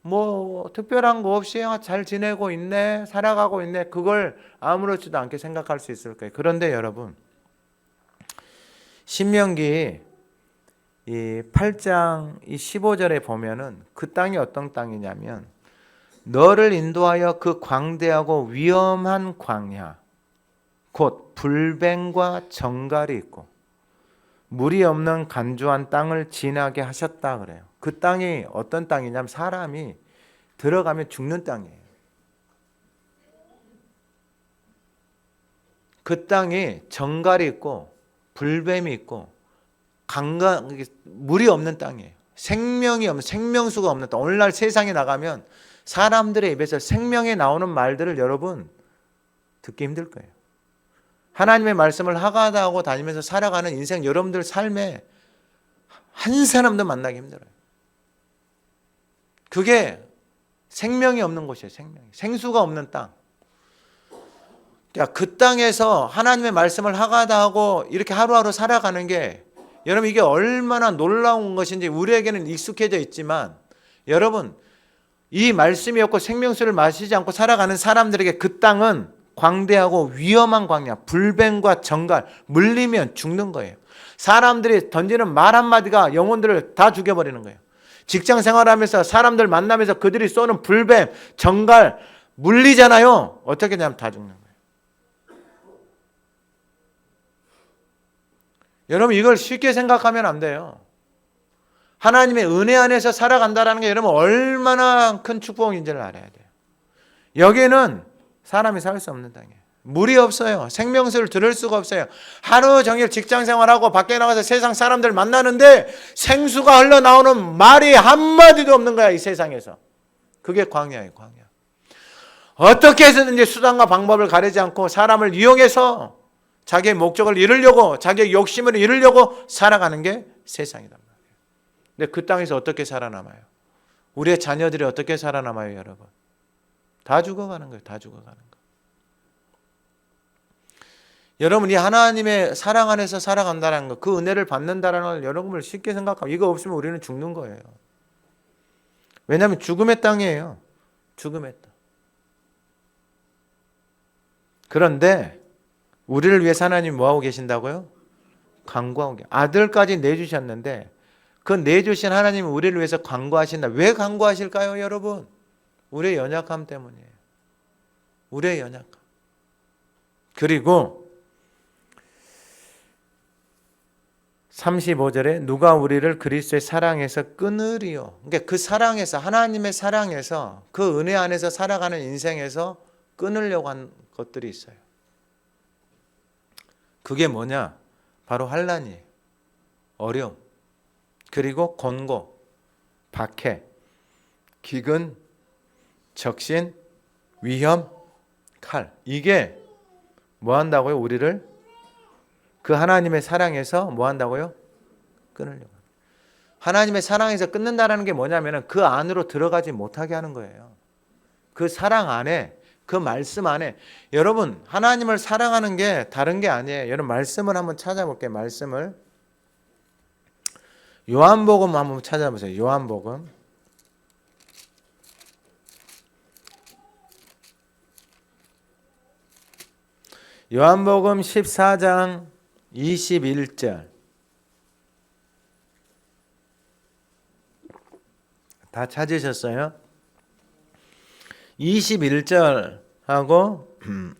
뭐 특별한 거 없이 잘 지내고 있네, 살아가고 있네, 그걸 아무렇지도 않게 생각할 수 있을 거예요. 그런데 여러분, 신명기 이 8장 이 15절에 보면은 그 땅이 어떤 땅이냐면 너를 인도하여 그 광대하고 위험한 광야 곧 불뱀과 정갈이 있고 물이 없는 간주한 땅을 지나게 하셨다 그래요. 그 땅이 어떤 땅이냐면 사람이 들어가면 죽는 땅이에요. 그 땅이 정갈이 있고 불뱀이 있고 물이 없는 땅이에요. 생명수가 없는 땅. 오늘날 세상에 나가면 사람들의 입에서 생명에 나오는 말들을 여러분 듣기 힘들 거예요. 하나님의 말씀을 하고 다니면서 살아가는 인생 여러분들 삶에 한 사람도 만나기 힘들어요. 그게 생명이 없는 곳이에요. 생수가 없는 땅. 그 땅에서 하나님의 말씀을 하고 이렇게 하루하루 살아가는 게 여러분 이게 얼마나 놀라운 것인지 우리에게는 익숙해져 있지만 여러분 이 말씀이 없고 생명수를 마시지 않고 살아가는 사람들에게 그 땅은 광대하고 위험한 광야, 불뱀과 정갈, 물리면 죽는 거예요. 사람들이 던지는 말 한마디가 영혼들을 다 죽여버리는 거예요. 직장 생활하면서 사람들 만나면서 그들이 쏘는 불뱀, 정갈, 물리잖아요. 어떻게 되냐면 다 죽는 거예요. 여러분 이걸 쉽게 생각하면 안 돼요. 하나님의 은혜 안에서 살아간다는 게 여러분 얼마나 큰 축복인지를 알아야 돼요. 여기는 사람이 살 수 없는 땅이에요. 물이 없어요. 생명수를 들을 수가 없어요. 하루 종일 직장 생활하고 밖에 나가서 세상 사람들 만나는데 생수가 흘러나오는 말이 한마디도 없는 거야 이 세상에서. 그게 광야예요. 광야. 어떻게 해서든지 수단과 방법을 가리지 않고 사람을 이용해서 자기의 목적을 이루려고 자기의 욕심을 이루려고 살아가는 게 세상이란 말이에요. 근데 그 땅에서 어떻게 살아남아요? 우리의 자녀들이 어떻게 살아남아요 여러분? 다 죽어가는 거예요. 다 죽어가는 거. 여러분, 이 하나님의 사랑 안에서 살아간다는 것, 그 은혜를 받는다는 걸 여러분을 쉽게 생각하면 이거 없으면 우리는 죽는 거예요. 왜냐하면 죽음의 땅이에요. 죽음의 땅. 그런데 우리를 위해서 하나님 뭐하고 계신다고요? 간구하고 계세요. 아들까지 내주셨는데 그 내주신 하나님은 우리를 위해서 간구하신다. 왜 간구하실까요, 여러분? 우리의 연약함 때문이에요. 우리의 연약함. 그리고 35절에 누가 우리를 그리스도의 사랑에서 끊으리요. 그러니까 그 사랑에서, 하나님의 사랑에서, 그 은혜 안에서 살아가는 인생에서 끊으려고 한 것들이 있어요. 그게 뭐냐? 바로 환난이에요. 어려움, 그리고 권고, 박해, 기근, 적신, 위험, 칼. 이게 뭐 한다고요? 우리를 그 하나님의 사랑에서 뭐 한다고요? 끊으려고. 하나님의 사랑에서 끊는다는 게 뭐냐면 그 안으로 들어가지 못하게 하는 거예요. 그 사랑 안에, 그 말씀 안에. 여러분, 하나님을 사랑하는 게 다른 게 아니에요. 여러분, 말씀을 한번 찾아볼게요. 말씀을. 요한복음 한번 찾아보세요. 요한복음. 요한복음 14장 21절. 다 찾으셨어요? 21절하고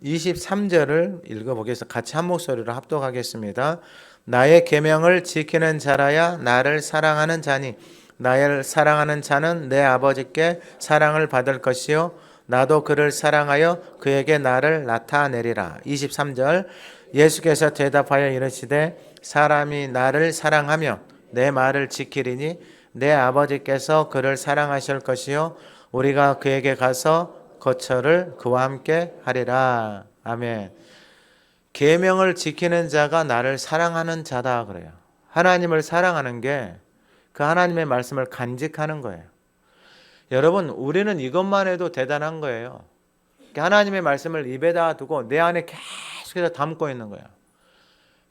23절을 읽어보겠습니다. 같이 한 목소리로 합독하겠습니다. 나의 계명을 지키는 자라야 나를 사랑하는 자니 나를 사랑하는 자는 내 아버지께 사랑을 받을 것이요 나도 그를 사랑하여 그에게 나를 나타내리라. 23절. 예수께서 대답하여 이르시되 사람이 나를 사랑하며 내 말을 지키리니 내 아버지께서 그를 사랑하실 것이요 우리가 그에게 가서 거처를 그와 함께 하리라. 아멘. 계명을 지키는 자가 나를 사랑하는 자다 그래요. 하나님을 사랑하는 게 그 하나님의 말씀을 간직하는 거예요. 여러분, 우리는 이것만 해도 대단한 거예요. 하나님의 말씀을 입에다 두고 내 안에 계속해서 담고 있는 거예요.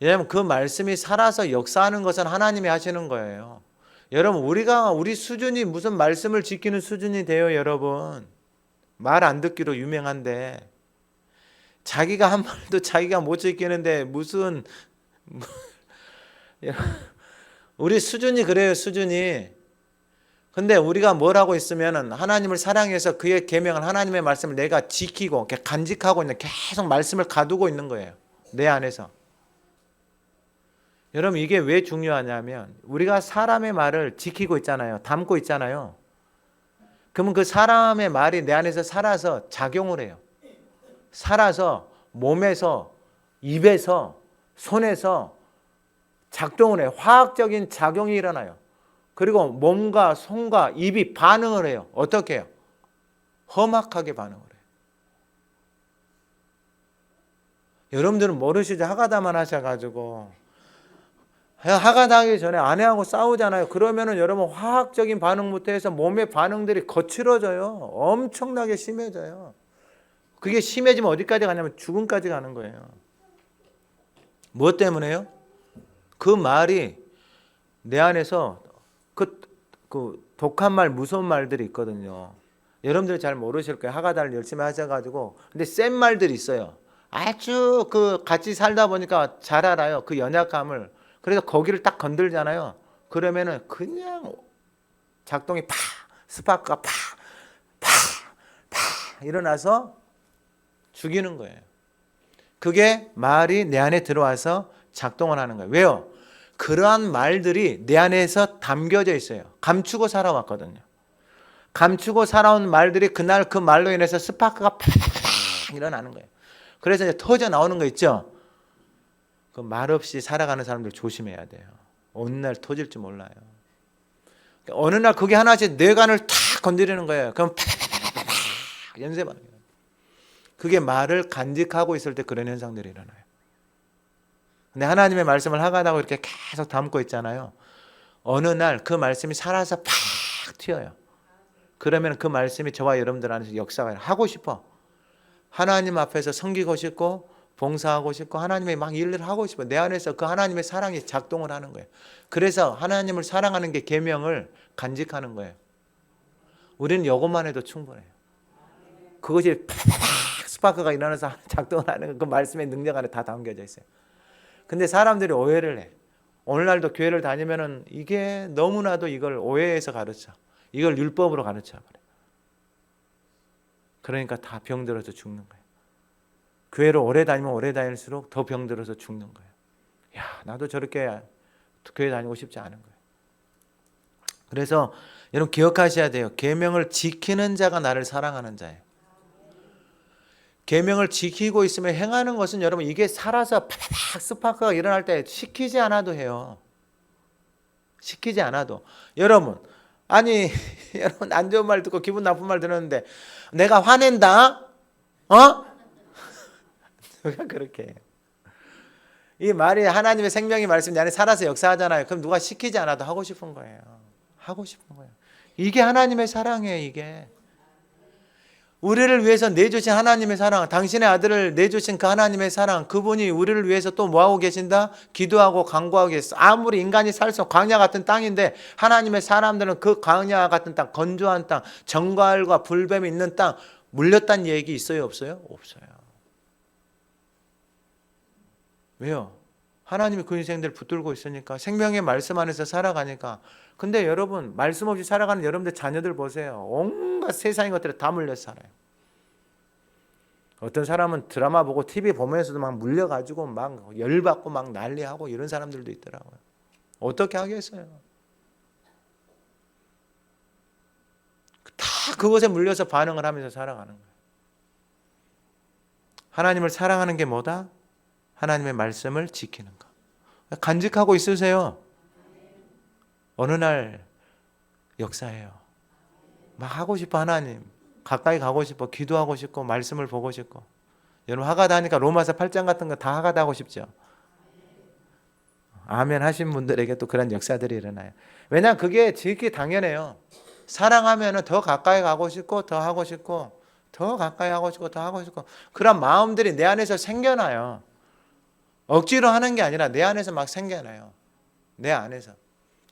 왜냐하면 그 말씀이 살아서 역사하는 것은 하나님이 하시는 거예요. 여러분, 우리 수준이 무슨 말씀을 지키는 수준이 돼요, 여러분. 말 안 듣기로 유명한데 자기가 한 말도 자기가 못 지키는데 무슨 우리 수준이 그래요, 수준이. 근데 우리가 뭘 하고 있으면은 하나님을 사랑해서 그의 계명을 하나님의 말씀을 내가 지키고 간직하고 있는 계속 말씀을 가두고 있는 거예요. 내 안에서. 여러분, 이게 왜 중요하냐면 우리가 사람의 말을 지키고 있잖아요. 담고 있잖아요. 그러면 그 사람의 말이 내 안에서 살아서 작용을 해요. 살아서 몸에서, 입에서, 손에서 작동을 해요. 화학적인 작용이 일어나요. 그리고 몸과 손과 입이 반응을 해요. 어떻게 해요? 험악하게 반응을 해요. 여러분들은 모르시죠? 하가다만 하셔가지고 하가다 하기 전에 아내하고 싸우잖아요. 그러면은 여러분 화학적인 반응부터 해서 몸의 반응들이 거칠어져요. 엄청나게 심해져요. 그게 심해지면 어디까지 가냐면 죽음까지 가는 거예요. 뭐 때문에요? 그 말이 내 안에서 그 독한 말, 무서운 말들이 있거든요. 여러분들이 잘 모르실 거예요. 하가다를 열심히 하셔가지고. 근데 센 말들이 있어요. 아주 같이 살다 보니까 잘 알아요. 그 연약함을. 그래서 거기를 딱 건들잖아요. 그러면은 그냥 작동이 스파크가 일어나서 죽이는 거예요. 그게 말이 내 안에 들어와서 작동을 하는 거예요. 왜요? 그러한 말들이 내 안에서 담겨져 있어요. 감추고 살아왔거든요. 감추고 살아온 말들이 그날 그 말로 인해서 스파크가 일어나는 거예요. 그래서 이제 터져 나오는 거 있죠? 그 말 없이 살아가는 사람들 조심해야 돼요. 어느 날 터질지 몰라요. 어느 날 그게 하나씩 뇌관을 탁 건드리는 거예요. 그럼 연쇄반응이 나요. 그게 말을 간직하고 있을 때 그런 현상들이 일어나요. 근데 하나님의 말씀을 하가다고 이렇게 계속 담고 있잖아요. 어느 날 그 말씀이 살아서 팍 튀어요. 그러면 그 말씀이 저와 여러분들 안에서 역사를 하고 싶어. 하나님 앞에서 섬기고 싶고 봉사하고 싶고 하나님의 막 일을 하고 싶어. 내 안에서 그 하나님의 사랑이 작동을 하는 거예요. 그래서 하나님을 사랑하는 게 계명을 간직하는 거예요. 우리는 이것만 해도 충분해요. 그것이 팍팍 스파크가 일어나서 작동을 하는 그 말씀의 능력 안에 다 담겨져 있어요. 근데 사람들이 오해를 해. 오늘날도 교회를 다니면은 이게 너무나도 이걸 오해해서 가르쳐. 이걸 율법으로 가르쳐 버려. 그러니까 다 병들어서 죽는 거예요. 교회를 오래 다니면 오래 다닐수록 더 병들어서 죽는 거예요. 야, 나도 저렇게 교회 다니고 싶지 않은 거예요. 그래서 여러분 기억하셔야 돼요. 계명을 지키는 자가 나를 사랑하는 자예요. 계명을 지키고 있으면 행하는 것은 여러분 이게 살아서 팍팍 스파크가 일어날 때 시키지 않아도 해요. 시키지 않아도. 여러분 아니 여러분 안 좋은 말 듣고 기분 나쁜 말 들었는데 내가 화낸다? 누가 그렇게 해요? 이 말이 하나님의 생명의 말씀 내 안에 살아서 역사하잖아요. 그럼 누가 시키지 않아도 하고 싶은 거예요. 하고 싶은 거예요. 이게 하나님의 사랑이에요. 이게 우리를 위해서 내주신 하나님의 사랑, 당신의 아들을 내주신 그 하나님의 사랑, 그분이 우리를 위해서 또 뭐하고 계신다? 기도하고 간구하고 계시다. 아무리 인간이 살 수 광야 같은 땅인데 하나님의 사람들은 그 광야 같은 땅, 건조한 땅, 정갈과 불뱀이 있는 땅 물렸다는 얘기 있어요? 없어요? 없어요. 왜요? 하나님이 그 인생들을 붙들고 있으니까, 생명의 말씀 안에서 살아가니까. 근데 여러분 말씀 없이 살아가는 여러분들 자녀들 보세요. 온갖 세상의 것들에 다 물려 살아요. 어떤 사람은 드라마 보고 TV 보면서도 막 물려가지고 막 열받고 막 난리하고 이런 사람들도 있더라고요. 어떻게 하겠어요? 다 그것에 물려서 반응을 하면서 살아가는 거예요. 하나님을 사랑하는 게 뭐다? 하나님의 말씀을 지키는 거. 간직하고 있으세요. 어느 날 역사해요. 막 하고 싶어. 하나님 가까이 가고 싶어. 기도하고 싶고 말씀을 보고 싶고. 여러분 하가다 하니까 로마서 8장 같은 거 다 하가다 하고 싶죠. 아멘 하신 분들에게 또 그런 역사들이 일어나요. 왜냐하면 그게 지극히 당연해요. 사랑하면 더 가까이 가고 싶고 더 하고 싶고 더 가까이 하고 싶고 더 하고 싶고 그런 마음들이 내 안에서 생겨나요. 억지로 하는 게 아니라 내 안에서 막 생겨나요. 내 안에서.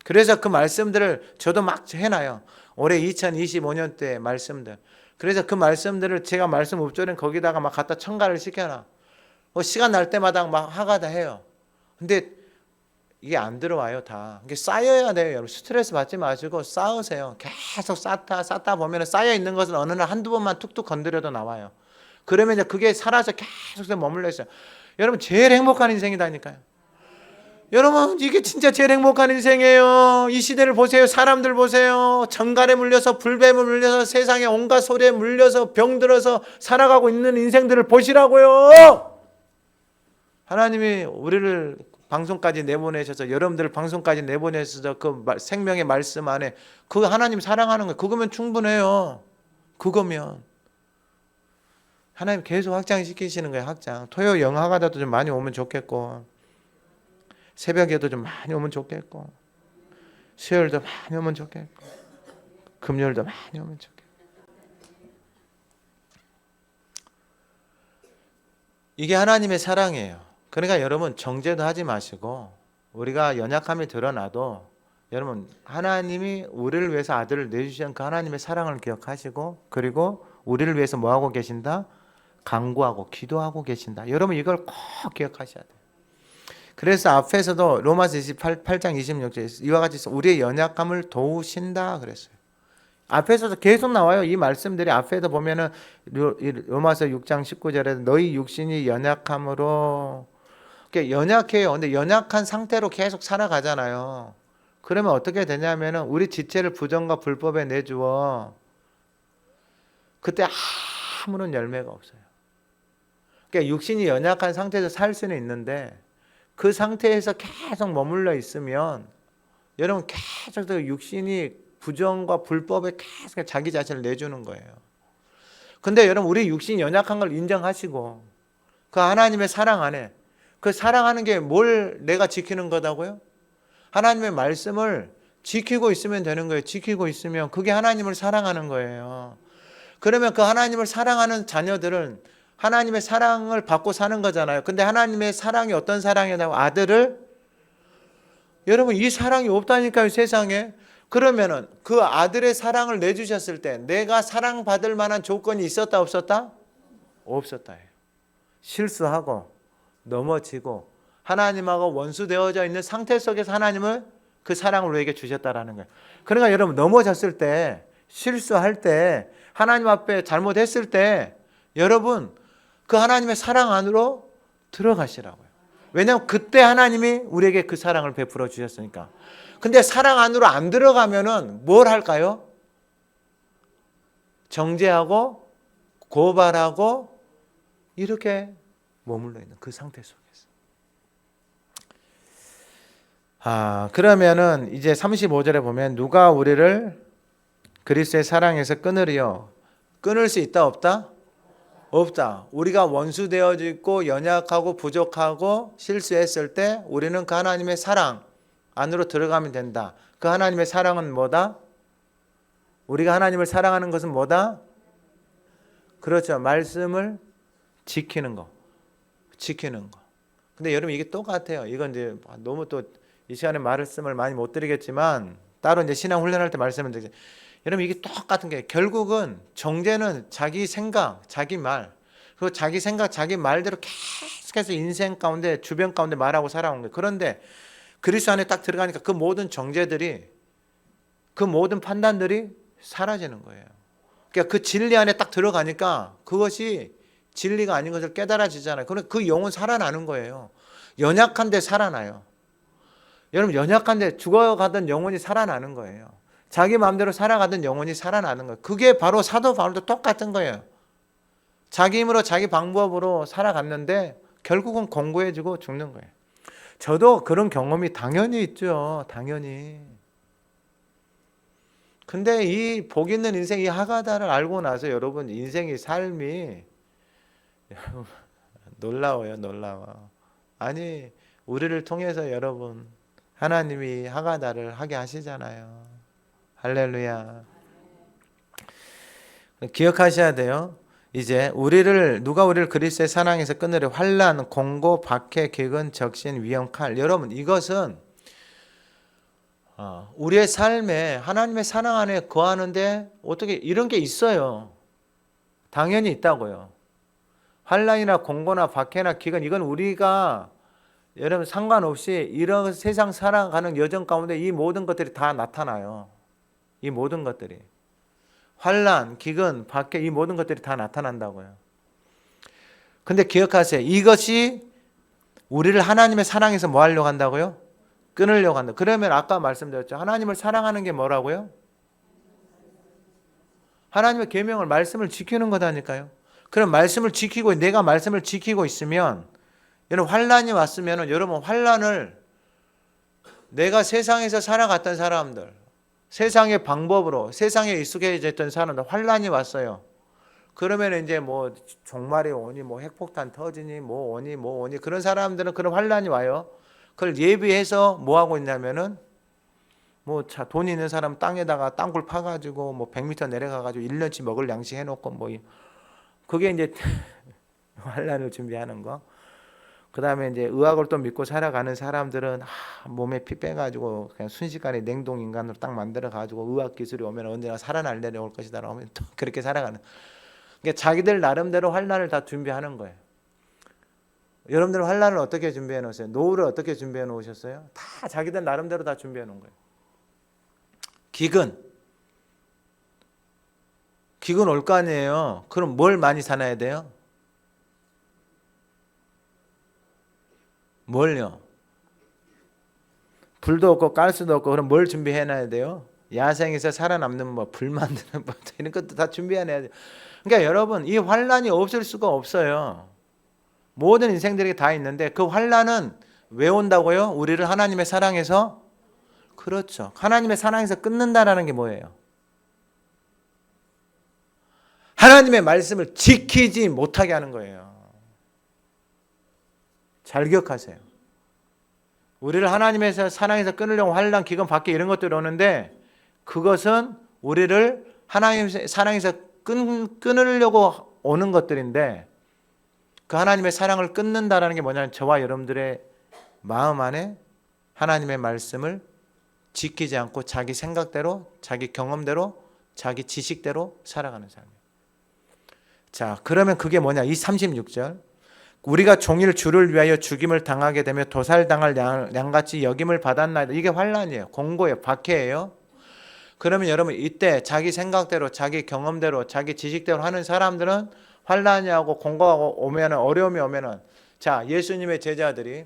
그래서 그 말씀들을 저도 막 해놔요. 올해 2025년 때 말씀들. 그래서 그 말씀들을 제가 말씀 읍조는 거기다가 막 갖다 첨가를 시켜놔. 시간 날 때마다 막 하가다 해요. 근데 이게 안 들어와요, 다. 이게 쌓여야 돼요, 여러분. 스트레스 받지 마시고 쌓으세요. 계속 쌓다 보면 쌓여 있는 것은 어느 날 한두 번만 툭툭 건드려도 나와요. 그러면 이제 그게 살아서 계속 머물러 있어요. 여러분 제일 행복한 인생이다니까요. 여러분 이게 진짜 제일 행복한 인생이에요. 이 시대를 보세요. 사람들 보세요. 정갈에 물려서 불뱀에 물려서 세상에 온갖 소리에 물려서 병들어서 살아가고 있는 인생들을 보시라고요. 하나님이 우리를 방송까지 내보내셔서 여러분들 방송까지 내보내셔서 그 생명의 말씀 안에 그 하나님 사랑하는 거 그거면 충분해요. 그거면 하나님 계속 확장시키시는 거예요. 확장. 토요 영하가다도 좀 많이 오면 좋겠고 새벽에도 좀 많이 오면 좋겠고 수요일도 많이 오면 좋겠고 금요일도 많이 오면 좋겠고 이게 하나님의 사랑이에요. 그러니까 여러분 정죄도 하지 마시고 우리가 연약함이 드러나도 여러분 하나님이 우리를 위해서 아들을 내주신 그 하나님의 사랑을 기억하시고 그리고 우리를 위해서 뭐하고 계신다? 간구하고 기도하고 계신다. 여러분 이걸 꼭 기억하셔야 돼요. 그래서 앞에서도 로마서 8장 26절에 이와 같이 우리의 연약함을 도우신다 그랬어요. 앞에서도 계속 나와요. 이 말씀들이 앞에도 보면은 로마서 6장 19절에 너희 육신이 연약함으로 연약해요. 근데 연약한 상태로 계속 살아가잖아요. 그러면 어떻게 되냐면은 우리 지체를 부정과 불법에 내주어 그때 아무런 열매가 없어요. 그러니까 육신이 연약한 상태에서 살 수는 있는데 그 상태에서 계속 머물러 있으면 여러분 계속 육신이 부정과 불법에 계속 자기 자신을 내주는 거예요. 근데 여러분 우리 육신이 연약한 걸 인정하시고 그 하나님의 사랑 안에 그 사랑하는 게 뭘 내가 지키는 거다고요? 하나님의 말씀을 지키고 있으면 되는 거예요. 지키고 있으면 그게 하나님을 사랑하는 거예요. 그러면 그 하나님을 사랑하는 자녀들은 하나님의 사랑을 받고 사는 거잖아요. 근데 하나님의 사랑이 어떤 사랑이냐고 아들을 여러분 이 사랑이 없다니까요 세상에. 그러면은 그 아들의 사랑을 내주셨을 때 내가 사랑받을 만한 조건이 있었다 없었다? 없었다. 실수하고 넘어지고 하나님하고 원수되어져 있는 상태 속에서 하나님을 그 사랑을 우리에게 주셨다라는 거예요. 그러니까 여러분 넘어졌을 때 실수할 때 하나님 앞에 잘못했을 때 여러분 그 하나님의 사랑 안으로 들어가시라고요. 왜냐하면 그때 하나님이 우리에게 그 사랑을 베풀어 주셨으니까. 근데 사랑 안으로 안 들어가면은 뭘 할까요? 정죄하고 고발하고 이렇게 머물러 있는 그 상태 속에서. 그러면은 이제 35절에 보면 누가 우리를 그리스도의 사랑에서 끊으리요? 끊을 수 있다 없다? 없다. 우리가 원수 되어져 있고 연약하고 부족하고 실수했을 때 우리는 그 하나님의 사랑 안으로 들어가면 된다. 그 하나님의 사랑은 뭐다? 우리가 하나님을 사랑하는 것은 뭐다? 그렇죠. 말씀을 지키는 거. 지키는 거. 근데 여러분 이게 똑같아요. 이건 이제 너무 또 이 시간에 말씀을 많이 못 드리겠지만 따로 이제 신앙 훈련할 때 말씀을 드리겠습니다. 여러분 이게 똑같은 게 결국은 정죄는 자기 생각, 자기 말 그리고 자기 생각, 자기 말대로 계속해서 인생 가운데 주변 가운데 말하고 살아온 거예요. 그런데 그리스도 안에 딱 들어가니까 그 모든 정죄들이 그 모든 판단들이 사라지는 거예요. 그러니까 그 진리 안에 딱 들어가니까 그것이 진리가 아닌 것을 깨달아지잖아요. 그러면 그 영혼 살아나는 거예요. 연약한데 살아나요. 여러분 연약한데 죽어가던 영혼이 살아나는 거예요. 자기 마음대로 살아가던 영혼이 살아나는 거예요. 그게 바로 사도 바울도 똑같은 거예요. 자기 힘으로 자기 방법으로 살아갔는데 결국은 공고해지고 죽는 거예요. 저도 그런 경험이 당연히 있죠. 당연히. 근데 이 복 있는 인생 이 하가다를 알고 나서 여러분 인생의 삶이 놀라워요. 놀라워. 아니 우리를 통해서 여러분 하나님이 하가다를 하게 하시잖아요. 할렐루야. 기억하셔야 돼요. 이제 누가 우리를 그리스도의 사랑에서 끊으려 환난, 공고, 박해, 기근, 적신, 위험, 칼. 여러분 이것은 우리의 삶에 하나님의 사랑 안에 거하는데 어떻게 이런 게 있어요. 당연히 있다고요. 환난이나 공고나 박해나 기근 이건 우리가 여러분 상관없이 이런 세상 살아가는 여정 가운데 이 모든 것들이 다 나타나요. 이 모든 것들이. 환난, 기근, 박해 이 모든 것들이 다 나타난다고요. 근데 기억하세요. 이것이 우리를 하나님의 사랑에서 뭐 하려고 한다고요? 끊으려고 한다. 그러면 아까 말씀드렸죠. 하나님을 사랑하는 게 뭐라고요? 하나님의 계명을 말씀을 지키는 거다니까요. 그럼 말씀을 지키고 내가 말씀을 지키고 있으면 여러분 환난이 왔으면 여러분 환난을 내가 세상에서 살아갔던 사람들 세상의 방법으로 세상에 익숙해져 있던 사람들 환난이 왔어요. 그러면 이제 뭐 종말이 오니 뭐 핵폭탄 터지니 뭐 오니 그런 사람들은 그런 환난이 와요. 그걸 예비해서 뭐 하고 있냐면은 뭐 돈 있는 사람 땅에다가 땅굴 파가지고 뭐 100m 내려가가지고 1년치 먹을 양식 해놓고 뭐 그게 이제 환난을 준비하는 거. 그 다음에 이제 의학을 또 믿고 살아가는 사람들은 몸에 피 빼가지고 그냥 순식간에 냉동 인간으로 딱 만들어가지고 의학 기술이 오면 언제나 살아날 날이 올 것이다 하면 또 그렇게 살아가는. 그러니까 자기들 나름대로 환난을 다 준비하는 거예요. 여러분들은 환난을 어떻게 준비해 놓으세요? 노후를 어떻게 준비해 놓으셨어요? 다 자기들 나름대로 다 준비해 놓은 거예요. 기근 올 거 아니에요. 그럼 뭘 많이 사놔야 돼요? 뭘요? 불도 없고 가스도 없고 그럼 뭘 준비해놔야 돼요? 야생에서 살아남는 뭐 불 만드는 뭐 이런 것도 다 준비해놔야 돼요. 그러니까 여러분 이 환난이 없을 수가 없어요. 모든 인생들에게 다 있는데 그 환난은 왜 온다고요? 우리를 하나님의 사랑에서 그렇죠. 하나님의 사랑에서 끊는다라는 게 뭐예요? 하나님의 말씀을 지키지 못하게 하는 거예요. 잘 기억하세요. 우리를 하나님의 사랑에서 끊으려고 환난, 기근, 박해 이런 것들이 오는데 그것은 우리를 하나님의 사랑에서 끊으려고 오는 것들인데 그 하나님의 사랑을 끊는다라는 게 뭐냐면 저와 여러분들의 마음 안에 하나님의 말씀을 지키지 않고 자기 생각대로, 자기 경험대로, 자기 지식대로 살아가는 삶이에요. 자, 그러면 그게 뭐냐? 이 36절. 우리가 종일 주를 위하여 죽임을 당하게 되며 도살당할 양같이 여김을 받았나이다. 이게 환난이에요. 공고예요. 박해예요. 그러면 여러분 이때 자기 생각대로, 자기 경험대로, 자기 지식대로 하는 사람들은 환난이 하고 공고하고 오면은, 어려움이 오면은, 자, 예수님의 제자들이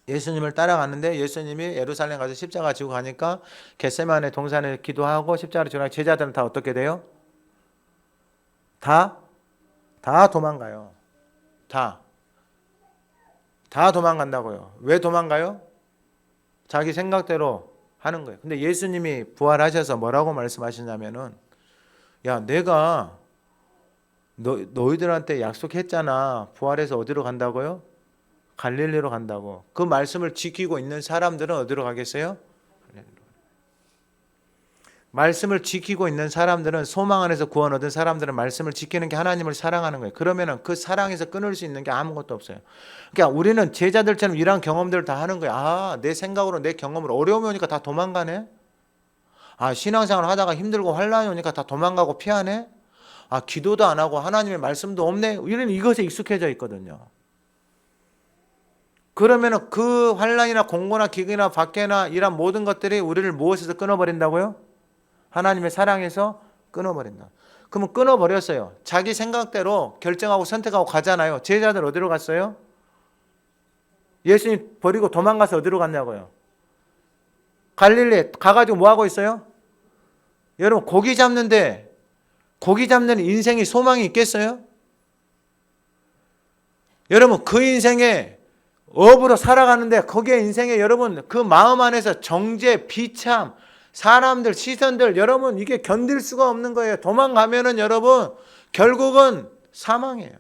예수님을 따라가는데 예수님이 예루살렘 가서 십자가 지고 가니까 겟세마네 동산에 기도하고 십자가를 지고 제자들은 다 어떻게 돼요? 다 도망가요. 다 도망간다고요. 왜 도망가요? 자기 생각대로 하는 거예요. 근데 예수님이 부활하셔서 뭐라고 말씀하시냐면은, 야, 내가 너희들한테 약속했잖아. 부활해서 어디로 간다고요? 갈릴리로 간다고. 그 말씀을 지키고 있는 사람들은 어디로 가겠어요? 말씀을 지키고 있는 사람들은, 소망 안에서 구원 얻은 사람들은 말씀을 지키는 게 하나님을 사랑하는 거예요. 그러면은 그 사랑에서 끊을 수 있는 게 아무것도 없어요. 그러니까 우리는 제자들처럼 이런 경험들을 다 하는 거예요. 아, 내 생각으로, 내 경험으로 어려움이 오니까 다 도망가네. 아, 신앙생활 하다가 힘들고 환란이 오니까 다 도망가고 피하네. 아, 기도도 안 하고 하나님의 말씀도 없네. 우리는 이것에 익숙해져 있거든요. 그러면은 그 환란이나 공고나 기근이나 박해나 이런 모든 것들이 우리를 무엇에서 끊어버린다고요? 하나님의 사랑에서 끊어버린다. 그러면 끊어버렸어요. 자기 생각대로 결정하고 선택하고 가잖아요. 제자들 어디로 갔어요? 예수님 버리고 도망가서 어디로 갔냐고요? 갈릴리 가가지고 뭐하고 있어요? 여러분, 고기 잡는 인생이 소망이 있겠어요? 여러분, 그 인생에 업으로 살아가는데 거기에 인생에 여러분 그 마음 안에서 정죄, 비참, 사람들, 시선들, 여러분 이게 견딜 수가 없는 거예요. 도망가면은 여러분 결국은 사망이에요.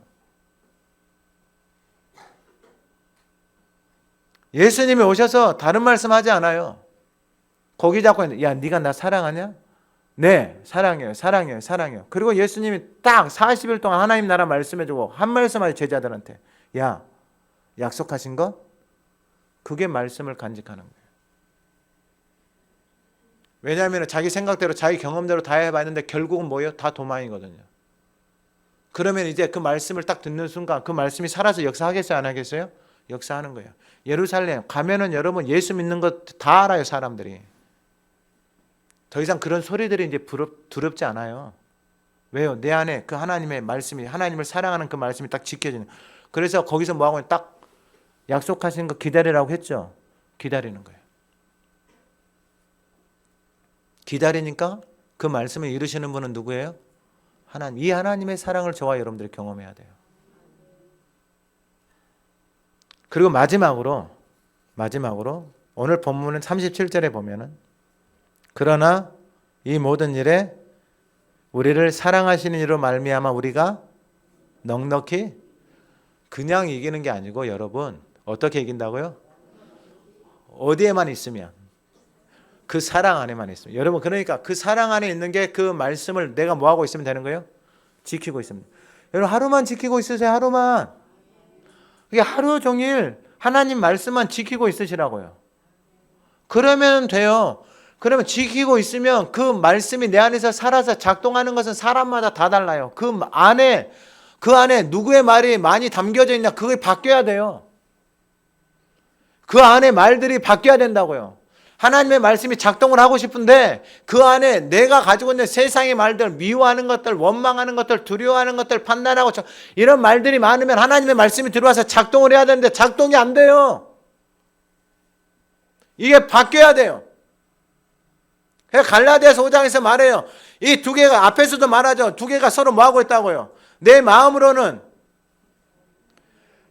예수님이 오셔서 다른 말씀하지 않아요. 고기 잡고 있는데, 야, 네가 나 사랑하냐? 네, 사랑해요. 그리고 예수님이 딱 40일 동안 하나님 나라 말씀해주고 한 말씀하죠. 제자들한테, 야, 약속하신 거? 그게 말씀을 간직하는 거예요. 왜냐하면 자기 생각대로, 자기 경험대로 다 해봤는데 결국은 뭐예요? 다 도망이거든요. 그러면 이제 그 말씀을 딱 듣는 순간 그 말씀이 살아서 역사하겠어요? 안 하겠어요? 역사하는 거예요. 예루살렘 가면은 여러분 예수 믿는 것 다 알아요. 사람들이. 더 이상 그런 소리들이 이제 두렵지 않아요. 왜요? 내 안에 그 하나님의 말씀이, 하나님을 사랑하는 그 말씀이 딱 지켜지는. 그래서 거기서 뭐하고 딱 약속하신 거 기다리라고 했죠. 기다리는 거예요. 기다리니까 그 말씀을 이루시는 분은 누구예요? 하나님. 이 하나님의 사랑을 저와 여러분들이 경험해야 돼요. 그리고 마지막으로 오늘 본문은 37절에 보면은, 그러나 이 모든 일에 우리를 사랑하시는 이로 말미암아 우리가 넉넉히, 그냥 이기는 게 아니고 여러분 어떻게 이긴다고요? 어디에만 있으면, 그 사랑 안에만 있으면. 여러분, 그러니까 그 사랑 안에 있는 게 그 말씀을 내가 뭐하고 있으면 되는 거예요? 지키고 있습니다. 여러분, 하루만 지키고 있으세요. 하루만. 이게 하루 종일 하나님 말씀만 지키고 있으시라고요. 그러면 돼요. 그러면 지키고 있으면 그 말씀이 내 안에서 살아서 작동하는 것은 사람마다 다 달라요. 그 안에 누구의 말이 많이 담겨져 있냐, 그게 바뀌어야 돼요. 그 안에 말들이 바뀌어야 된다고요. 하나님의 말씀이 작동을 하고 싶은데 그 안에 내가 가지고 있는 세상의 말들, 미워하는 것들, 원망하는 것들, 두려워하는 것들, 판단하고 이런 말들이 많으면 하나님의 말씀이 들어와서 작동을 해야 되는데 작동이 안 돼요. 이게 바뀌어야 돼요. 갈라디아서 5장에서 말해요. 이 두 개가, 앞에서도 말하죠. 두 개가 서로 뭐하고 있다고요? 내 마음으로는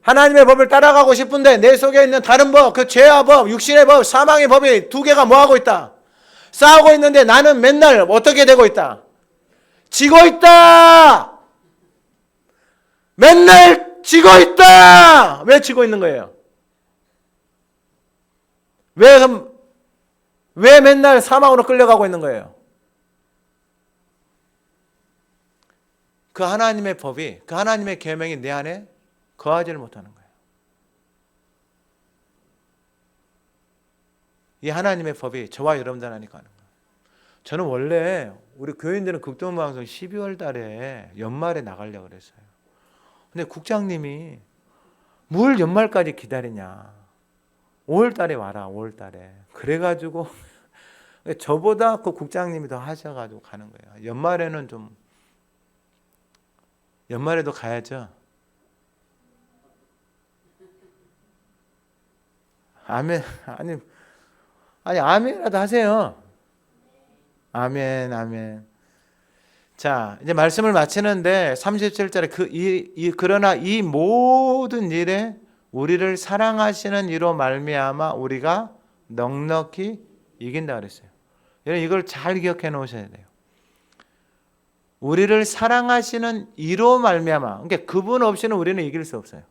하나님의 법을 따라가고 싶은데 내 속에 있는 다른 법, 그 죄와 법, 육신의 법, 사망의 법이 두 개가 뭐하고 있다? 싸우고 있는데 나는 맨날 어떻게 되고 있다? 지고 있다! 맨날 지고 있다! 왜 지고 있는 거예요? 왜 맨날 사망으로 끌려가고 있는 거예요? 그 하나님의 법이, 그 하나님의 계명이 내 안에 거하지를 못하는 거예요. 이 하나님의 법이 저와 여러분들 안에 거하는 거예요. 저는 원래 우리 교인들은 극동방송 12월 달에 연말에 나가려고 그랬어요. 근데 국장님이 뭘 연말까지 기다리냐. 5월 달에 와라, 5월 달에. 그래가지고 저보다 그 국장님이 더 하셔가지고 가는 거예요. 연말에는 좀, 연말에도 가야죠. 아멘. 아니, 아멘이라도 하세요. 아멘, 아멘. 자, 이제 말씀을 마치는데 37절에 그러나 이 모든 일에 우리를 사랑하시는 이로 말미암아 우리가 넉넉히 이긴다 그랬어요. 여러분 이걸 잘 기억해 놓으셔야 돼요. 우리를 사랑하시는 이로 말미암아. 그러니까 그분 없이는 우리는 이길 수 없어요.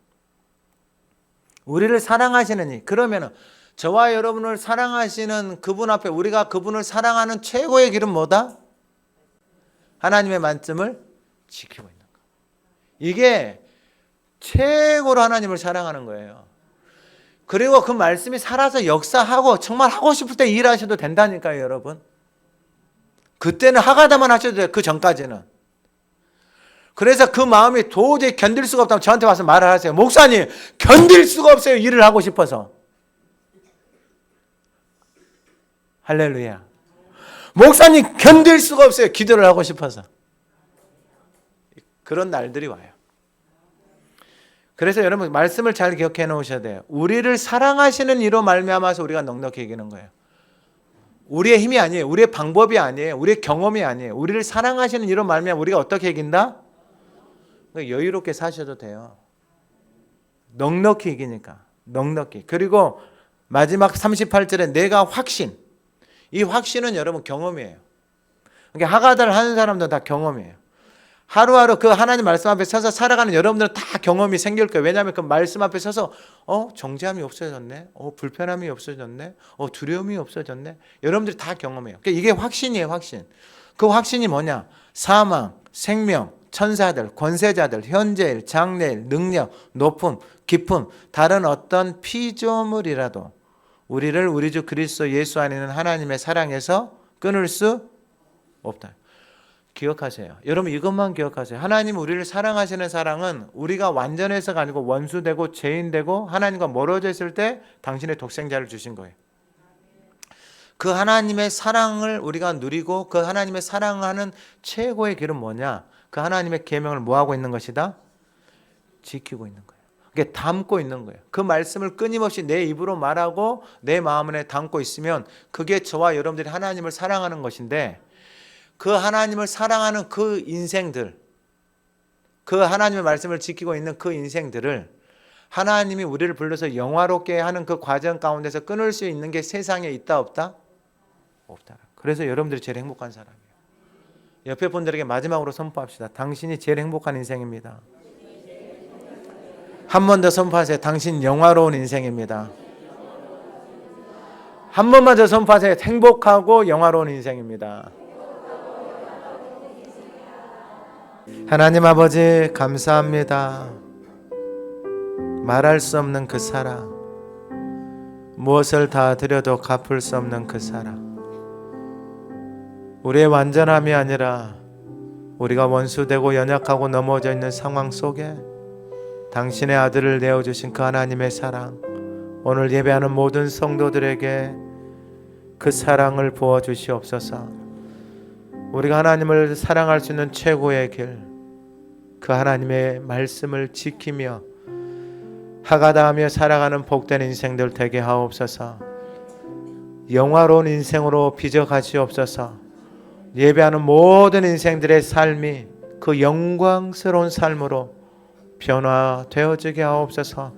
우리를 사랑하시는 이. 그러면은 저와 여러분을 사랑하시는 그분 앞에 우리가 그분을 사랑하는 최고의 길은 뭐다? 하나님의 말씀을 지키고 있는 거. 이게 최고로 하나님을 사랑하는 거예요. 그리고 그 말씀이 살아서 역사하고 정말 하고 싶을 때 일하셔도 된다니까요, 여러분. 그때는 하가다만 하셔도 돼요. 그 전까지는. 그래서 그 마음이 도저히 견딜 수가 없다면 저한테 와서 말을 하세요. 목사님, 견딜 수가 없어요. 일을 하고 싶어서. 할렐루야. 목사님, 견딜 수가 없어요. 기도를 하고 싶어서. 그런 날들이 와요. 그래서 여러분 말씀을 잘 기억해 놓으셔야 돼요. 우리를 사랑하시는 이로 말미암아서 우리가 넉넉히 이기는 거예요. 우리의 힘이 아니에요. 우리의 방법이 아니에요. 우리의 경험이 아니에요. 우리를 사랑하시는 이로 말미암아 우리가 어떻게 이긴다? 여유롭게 사셔도 돼요. 넉넉히 이기니까. 넉넉히. 그리고 마지막 38절에 내가 확신. 이 확신은 여러분 경험이에요. 그러니까 하가다를 하는 사람들은 다 경험이에요. 하루하루 그 하나님 말씀 앞에 서서 살아가는 여러분들은 다 경험이 생길 거예요. 왜냐하면 그 말씀 앞에 서서 정죄함이 없어졌네. 불편함이 없어졌네. 두려움이 없어졌네. 여러분들이 다 경험해요. 그러니까 이게 확신이에요. 확신. 그 확신이 뭐냐? 사망, 생명, 천사들, 권세자들, 현재일, 장래일, 능력, 높음, 깊음, 다른 어떤 피조물이라도 우리를 우리 주 그리스도 예수 안에 있는 하나님의 사랑에서 끊을 수 없다. 기억하세요. 여러분 이것만 기억하세요. 하나님 우리를 사랑하시는 사랑은 우리가 완전해서가 아니고 원수되고 죄인되고 하나님과 멀어져 있을 때 당신의 독생자를 주신 거예요. 그 하나님의 사랑을 우리가 누리고 그 하나님의 사랑하는 최고의 길은 뭐냐? 그 하나님의 계명을 뭐하고 있는 것이다? 지키고 있는 거예요. 그게 담고 있는 거예요. 그 말씀을 끊임없이 내 입으로 말하고 내 마음 안에 담고 있으면 그게 저와 여러분들이 하나님을 사랑하는 것인데 그 하나님을 사랑하는 그 인생들, 그 하나님의 말씀을 지키고 있는 그 인생들을 하나님이 우리를 불러서 영화롭게 하는 그 과정 가운데서 끊을 수 있는 게 세상에 있다 없다? 없다. 그래서 여러분들이 제일 행복한 사람이에요. 옆에 분들에게 마지막으로 선포합시다. 당신이 제일 행복한 인생입니다. 한 번 더 선포하세요. 당신 영화로운 인생입니다. 한 번만 더 선포하세요. 행복하고 영화로운 인생입니다. 하나님 아버지 감사합니다. 말할 수 없는 그 사랑, 무엇을 다 드려도 갚을 수 없는 그 사랑, 우리의 완전함이 아니라 우리가 원수되고 연약하고 넘어져 있는 상황 속에 당신의 아들을 내어주신 그 하나님의 사랑, 오늘 예배하는 모든 성도들에게 그 사랑을 부어주시옵소서. 우리가 하나님을 사랑할 수 있는 최고의 길, 그 하나님의 말씀을 지키며 하가다하며 살아가는 복된 인생들 되게 하옵소서. 영화로운 인생으로 빚어 가시옵소서. 예배하는 모든 인생들의 삶이 그 영광스러운 삶으로 변화되어지게 하옵소서.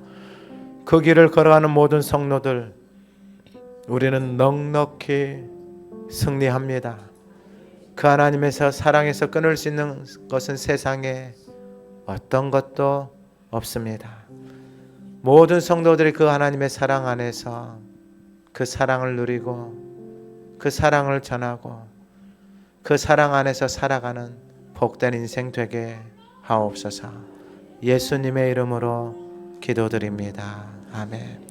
그 길을 걸어가는 모든 성도들, 우리는 넉넉히 승리합니다. 그 하나님에서 사랑에서 끊을 수 있는 것은 세상에 어떤 것도 없습니다. 모든 성도들이 그 하나님의 사랑 안에서 그 사랑을 누리고 그 사랑을 전하고 그 사랑 안에서 살아가는 복된 인생 되게 하옵소서. 예수님의 이름으로 기도드립니다. 아멘.